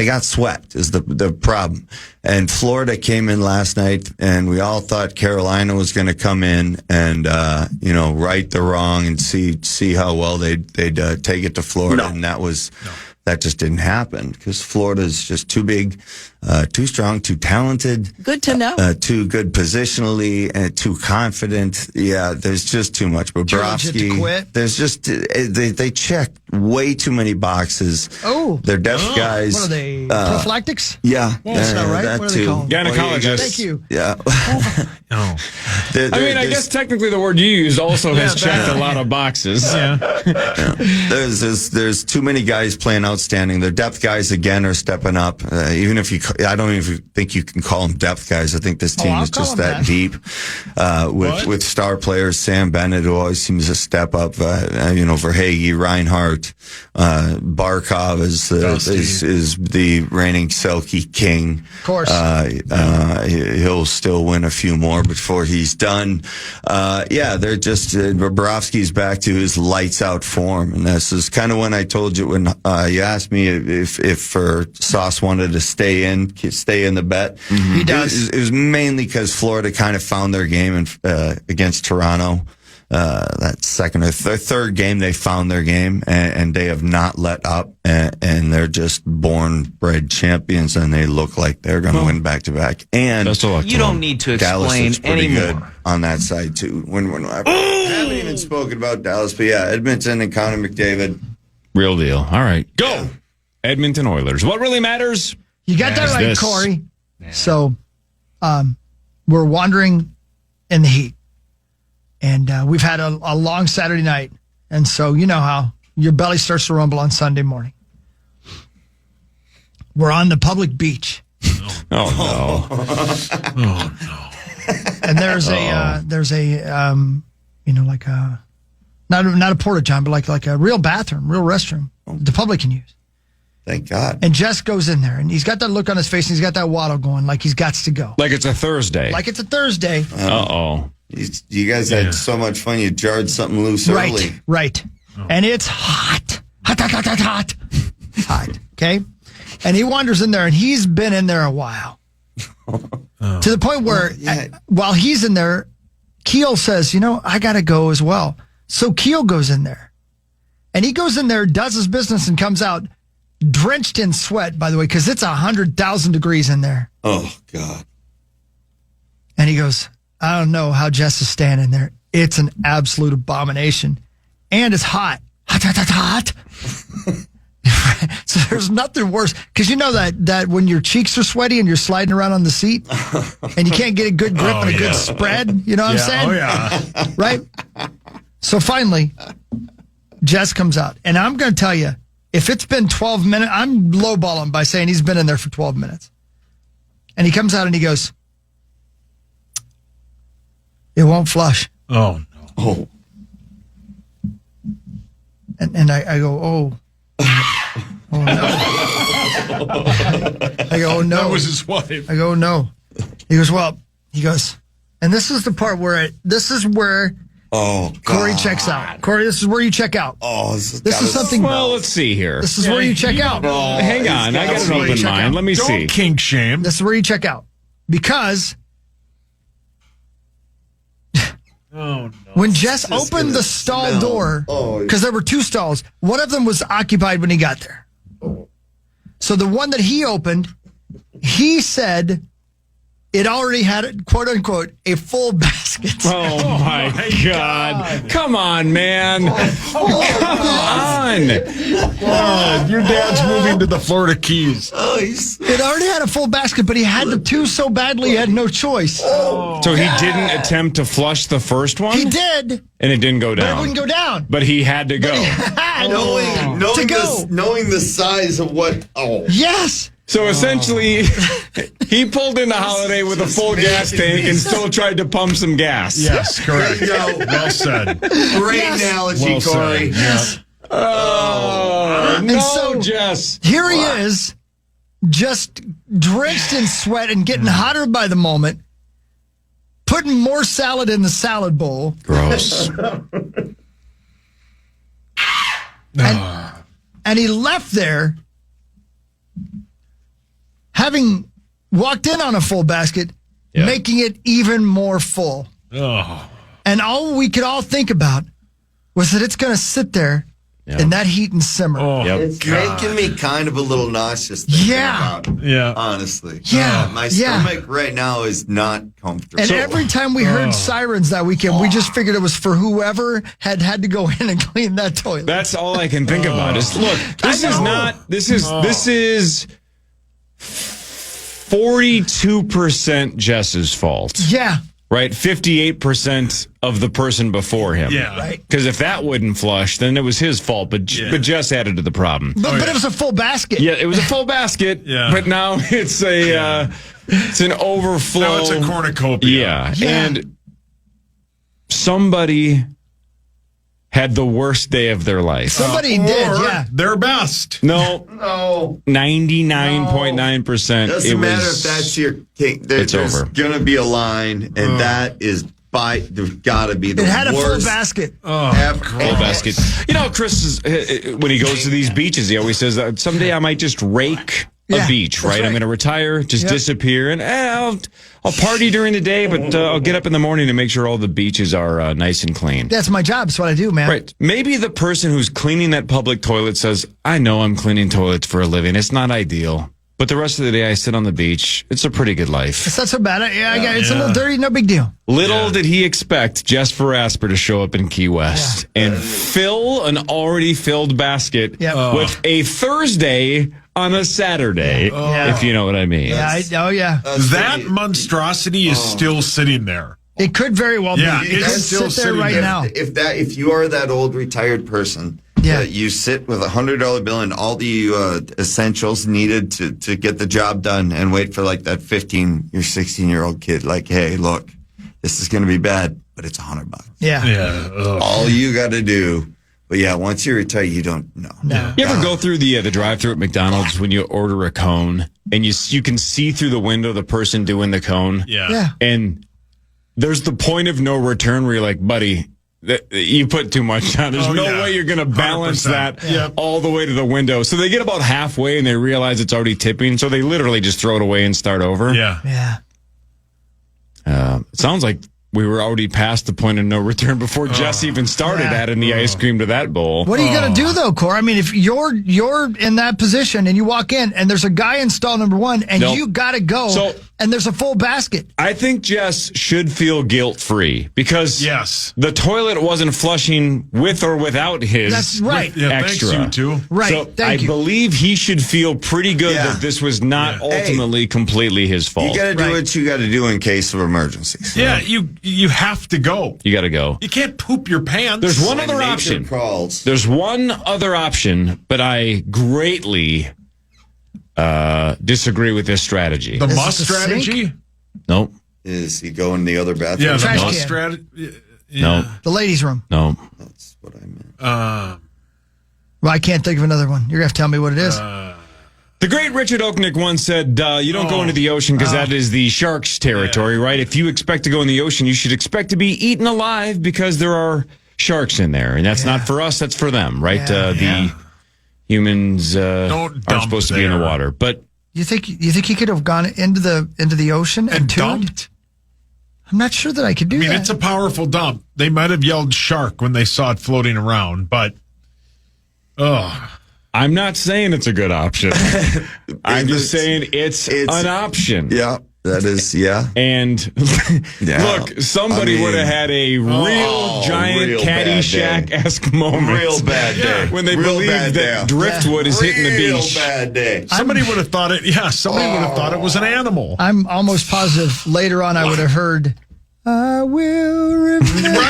got swept is the problem. And Florida came in last night, and we all thought Carolina was going to come in and right the wrong and see how well they'd take it to Florida, and that just didn't happen because Florida's just too big, too strong, too talented. Good to know. Too good positionally and too confident. Yeah, there's just too much. Bobrovsky, there's just they check way too many boxes. Oh, they're depth guys. What are they? Prophylactics? Yeah, that's not right. That what are they too. called? Gynecologists. Thank you. Yeah. No. I guess technically the word you used also has checked a lot of boxes. Yeah. There's too many guys playing outstanding. Their depth guys again are stepping up. Even if I don't even think you can call them depth guys. I think this team is just that deep. With star players, Sam Bennett, who always seems to step up. Verhaeghe, Reinhart, Barkov is the reigning Selke king. Of course. He'll still win a few more before he's done. They're just Bobrovsky's back to his lights out form, and this is kind of when I told you when you asked me if Sauce wanted to stay in the bet. Mm-hmm. He does. It was mainly because Florida kind of found their game against Toronto. That second or third game, they found their game, and they have not let up, and they're just bred champions, and they look like they're going to win back to back. And you don't need to explain anymore. Good on that side too. I haven't even spoken about Dallas, but yeah, Edmonton and Connor McDavid, real deal. All right, go Edmonton Oilers. What really matters? You got that right, Corey. So, we're wandering in the heat. And we've had a long Saturday night. And so you know how your belly starts to rumble on Sunday morning. We're on the public beach. Oh, no. And there's a Not a porta-john, but like a real bathroom, real restroom the public can use. Thank God. And Jess goes in there, and he's got that look on his face, and he's got that waddle going like he's got to go. Like it's a Thursday. Like it's a Thursday. Uh-oh. You guys had so much fun. You jarred something loose early. Right. And it's hot. Hot. Okay? And he wanders in there, and he's been in there a while. To the point where, while he's in there, Keel says, I got to go as well. So Keel goes in there. And he goes in there, does his business, and comes out drenched in sweat, by the way, because it's 100,000 degrees in there. Oh, God. And he goes, I don't know how Jess is standing there. It's an absolute abomination. And it's hot. Hot. So there's nothing worse. Because you know that when your cheeks are sweaty and you're sliding around on the seat and you can't get a good grip and a good spread, you know what I'm saying? Oh, yeah. Right? So finally, Jess comes out. And I'm going to tell you, if it's been 12 minutes, I'm lowballing by saying he's been in there for 12 minutes. And he comes out and he goes, it won't flush. Oh, no. Oh. And I go, oh no. I go, oh no. That was his wife. I go, no. He goes, and this is the part where Corey checks out. Corey, this is where you check out. Oh, this is something. Well, let's see here. This is where you check out. Hang on. I got an open mind. Let me see. Don't kink shame. This is where you check out. Because when Jess opened the stall door, because there were two stalls, one of them was occupied when he got there. So the one that he opened, he said it already had, quote unquote, a full basket. Oh my God. Come on, man. Come on. Your dad's moving to the Florida Keys. It already had a full basket, but he had the two so badly he had no choice. So he didn't attempt to flush the first one? He did. And it didn't go But down. it wouldn't go down. But he had to go. Knowing the size of what. Oh. Yes. So essentially, he pulled into Holiday with a full gas tank and still tried to pump some gas. Yes, correct. Well said. Great analogy, Corey. Yes. Oh, And no, so Jess. Here he is, just drenched in sweat and getting hotter by the moment, putting more salad in the salad bowl. Gross. And he left there having walked in on a full basket, making it even more full. Oh. And all we could all think about was that it's going to sit there in that heat and simmer. Oh, it's making me kind of a little nauseous thinking about it, honestly. Yeah. My stomach right now is not comfortable. And every time we heard sirens that weekend, we just figured it was for whoever had to go in and clean that toilet. That's all I can think about is, look, this is 42% Jess's fault. Yeah. Right? 58% of the person before him. Yeah. Right. Because if that wouldn't flush, then it was his fault. But Jess added to the problem. But it was a full basket. Yeah, it was a full basket. Yeah. But now it's it's an overflow. Now it's a cornucopia. Yeah. And somebody had the worst day of their life. Somebody did, their best. No. 99.9%. Doesn't matter if that's your king. There's over. going to be a line, and that is there's got to be the It had a full worst basket. ever. Full basket. You know, Chris, when he goes to these beaches, he always says, someday I might just rake a beach, right? I'm going to retire, just disappear, and I'll party during the day, but I'll get up in the morning to make sure all the beaches are nice and clean. That's my job. That's what I do, man. Right. Maybe the person who's cleaning that public toilet says, I know I'm cleaning toilets for a living. It's not ideal. But the rest of the day, I sit on the beach. It's a pretty good life. It's not so bad. It's a little dirty, no big deal. Little did he expect Jess Verasper to show up in Key West and fill an already filled basket with a Thursday on a Saturday, if you know what I mean. Yeah, That monstrosity is still sitting there. It could very well be. It could still sit there right now. If you are that old retired person, you sit with $100 bill and all the essentials needed to get the job done, and wait for like that 16-year-old kid. Like, hey, look, this is going to be bad. but it's $100. Yeah. All you got to do. But yeah, once you retire, you don't know. No. You ever go through the drive-thru at McDonald's when you order a cone and you can see through the window the person doing the cone? Yeah. And there's the point of no return where you're like, buddy, you put too much down. There's no way you're going to balance 100%. that all the way to the window. So they get about halfway and they realize it's already tipping. So they literally just throw it away and start over. Yeah. It sounds like we were already past the point of no return before Jess even started adding the ice cream to that bowl. What are you going to do, though, Cor? I mean, if you're in that position and you walk in and there's a guy in stall number 1 and you got to go and there's a full basket. I think Jess should feel guilt-free because the toilet wasn't flushing with or without his That's right. extra. Thanks, you two. Right. So I believe he should feel pretty good that this was not ultimately completely his fault. You got to do what you got to do in case of emergencies. Yeah, you have to go. You got to go. You can't poop your pants. There's one other option. There's one other option, but I greatly disagree with this strategy. The must strategy? Nope. Is he going in the other bathroom? Yeah, the Trash must can. strategy. Nope. The ladies' room. Nope. That's what I meant. Well, I can't think of another one. You're going to have to tell me what it is. The great Richard Oaknick once said, you don't go into the ocean because that is the shark's territory, right? If you expect to go in the ocean, you should expect to be eaten alive because there are sharks in there. And that's not for us, that's for them, right? The humans aren't supposed to be in the water. But You think he could have gone into the ocean and dumped? I'm not sure that I could do that. I mean, it's a powerful dump. They might have yelled shark when they saw it floating around, but I'm not saying it's a good option. I'm just saying it's an option. Yeah, that is, And look, somebody would have had a real giant Caddyshack-esque moment. Real bad day. When they Real believe bad that day. driftwood is hitting the Real beach. bad day. somebody would have thought it. Yeah, somebody would have thought it was an animal. I'm almost positive later on I would have heard, I will remember.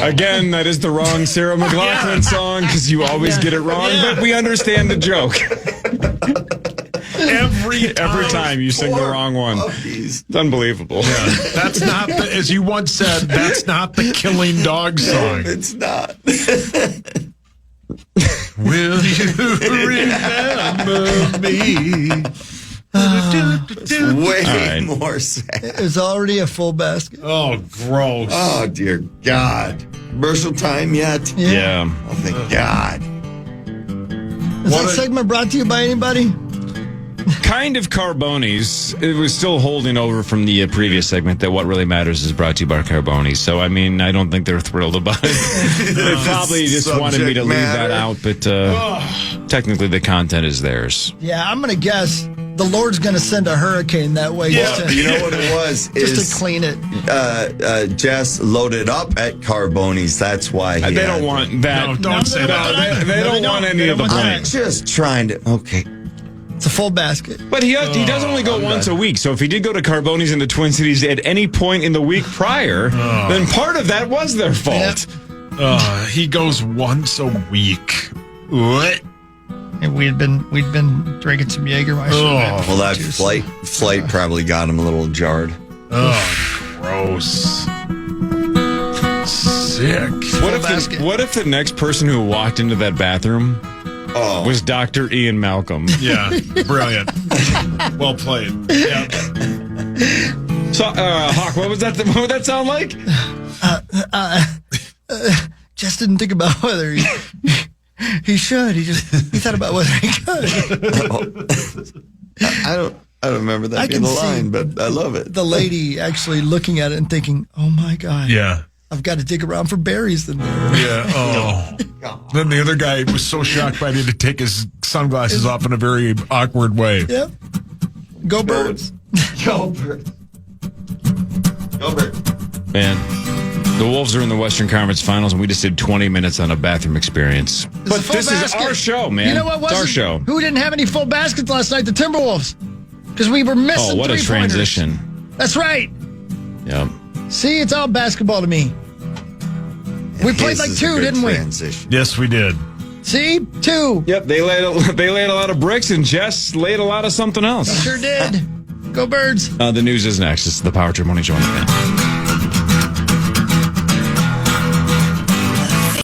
Again, that is the wrong Sarah McLachlan song because you always get it wrong, but we understand the joke. Every time you sing the wrong one. It's unbelievable. Yeah, that's not, as you once said, that's not the killing dog song. It's not. Will you remember me? Way more sad. It's already a full basket. Oh, gross. Oh, dear God. Commercial time yet? Yeah. Oh, thank God. Is that segment brought to you by anybody? Kind of Carbonis. It was still holding over from the previous segment that What Really Matters is brought to you by Carbonis. So, I mean, I don't think they're thrilled about it. They probably just wanted me to leave that out, but technically the content is theirs. Yeah, I'm going to guess the Lord's going to send a hurricane that way. Well, you know what it was? Just to clean it. Jess loaded up at Carbonis. That's why They don't want that. No, don't say that. They don't want any of the blame. I'm just trying to. Okay. It's a full basket. But he does only go once a week. So if he did go to Carbonis in the Twin Cities at any point in the week prior, then part of that was their fault. He goes once a week. What? And we'd been drinking some Jägermeister. Well, that flight probably got him a little jarred. Oh, gross. Sick. What if the next person who walked into that bathroom was Dr. Ian Malcolm? Yeah, brilliant. Well played. Yeah. So, Hawk, what would that sound like? Just didn't think about whether he should. He thought about whether he could. I don't remember that being the line, but I love it. The lady actually looking at it and thinking, "Oh my God, Yeah. I've got to dig around for berries in there." Yeah. Oh. Then the other guy was so shocked by it, he had to take his sunglasses off in a very awkward way. Yep. Go birds. Go birds. Go birds. Man, the Wolves are in the Western Conference Finals, and we just did 20 minutes on a bathroom experience. But this is our show, man. You know what? It's our show. Who didn't have any full baskets last night? The Timberwolves. Because we were missing Oh, what a three-pointers. transition. That's right. Yep. See, it's all basketball to me. We played like two, didn't we? Yes, we did. See? Two. Yep, they laid a lot of bricks, and Jess laid a lot of something else. Sure did. Go Birds. The news is next. It's the Power Trip Morning Show.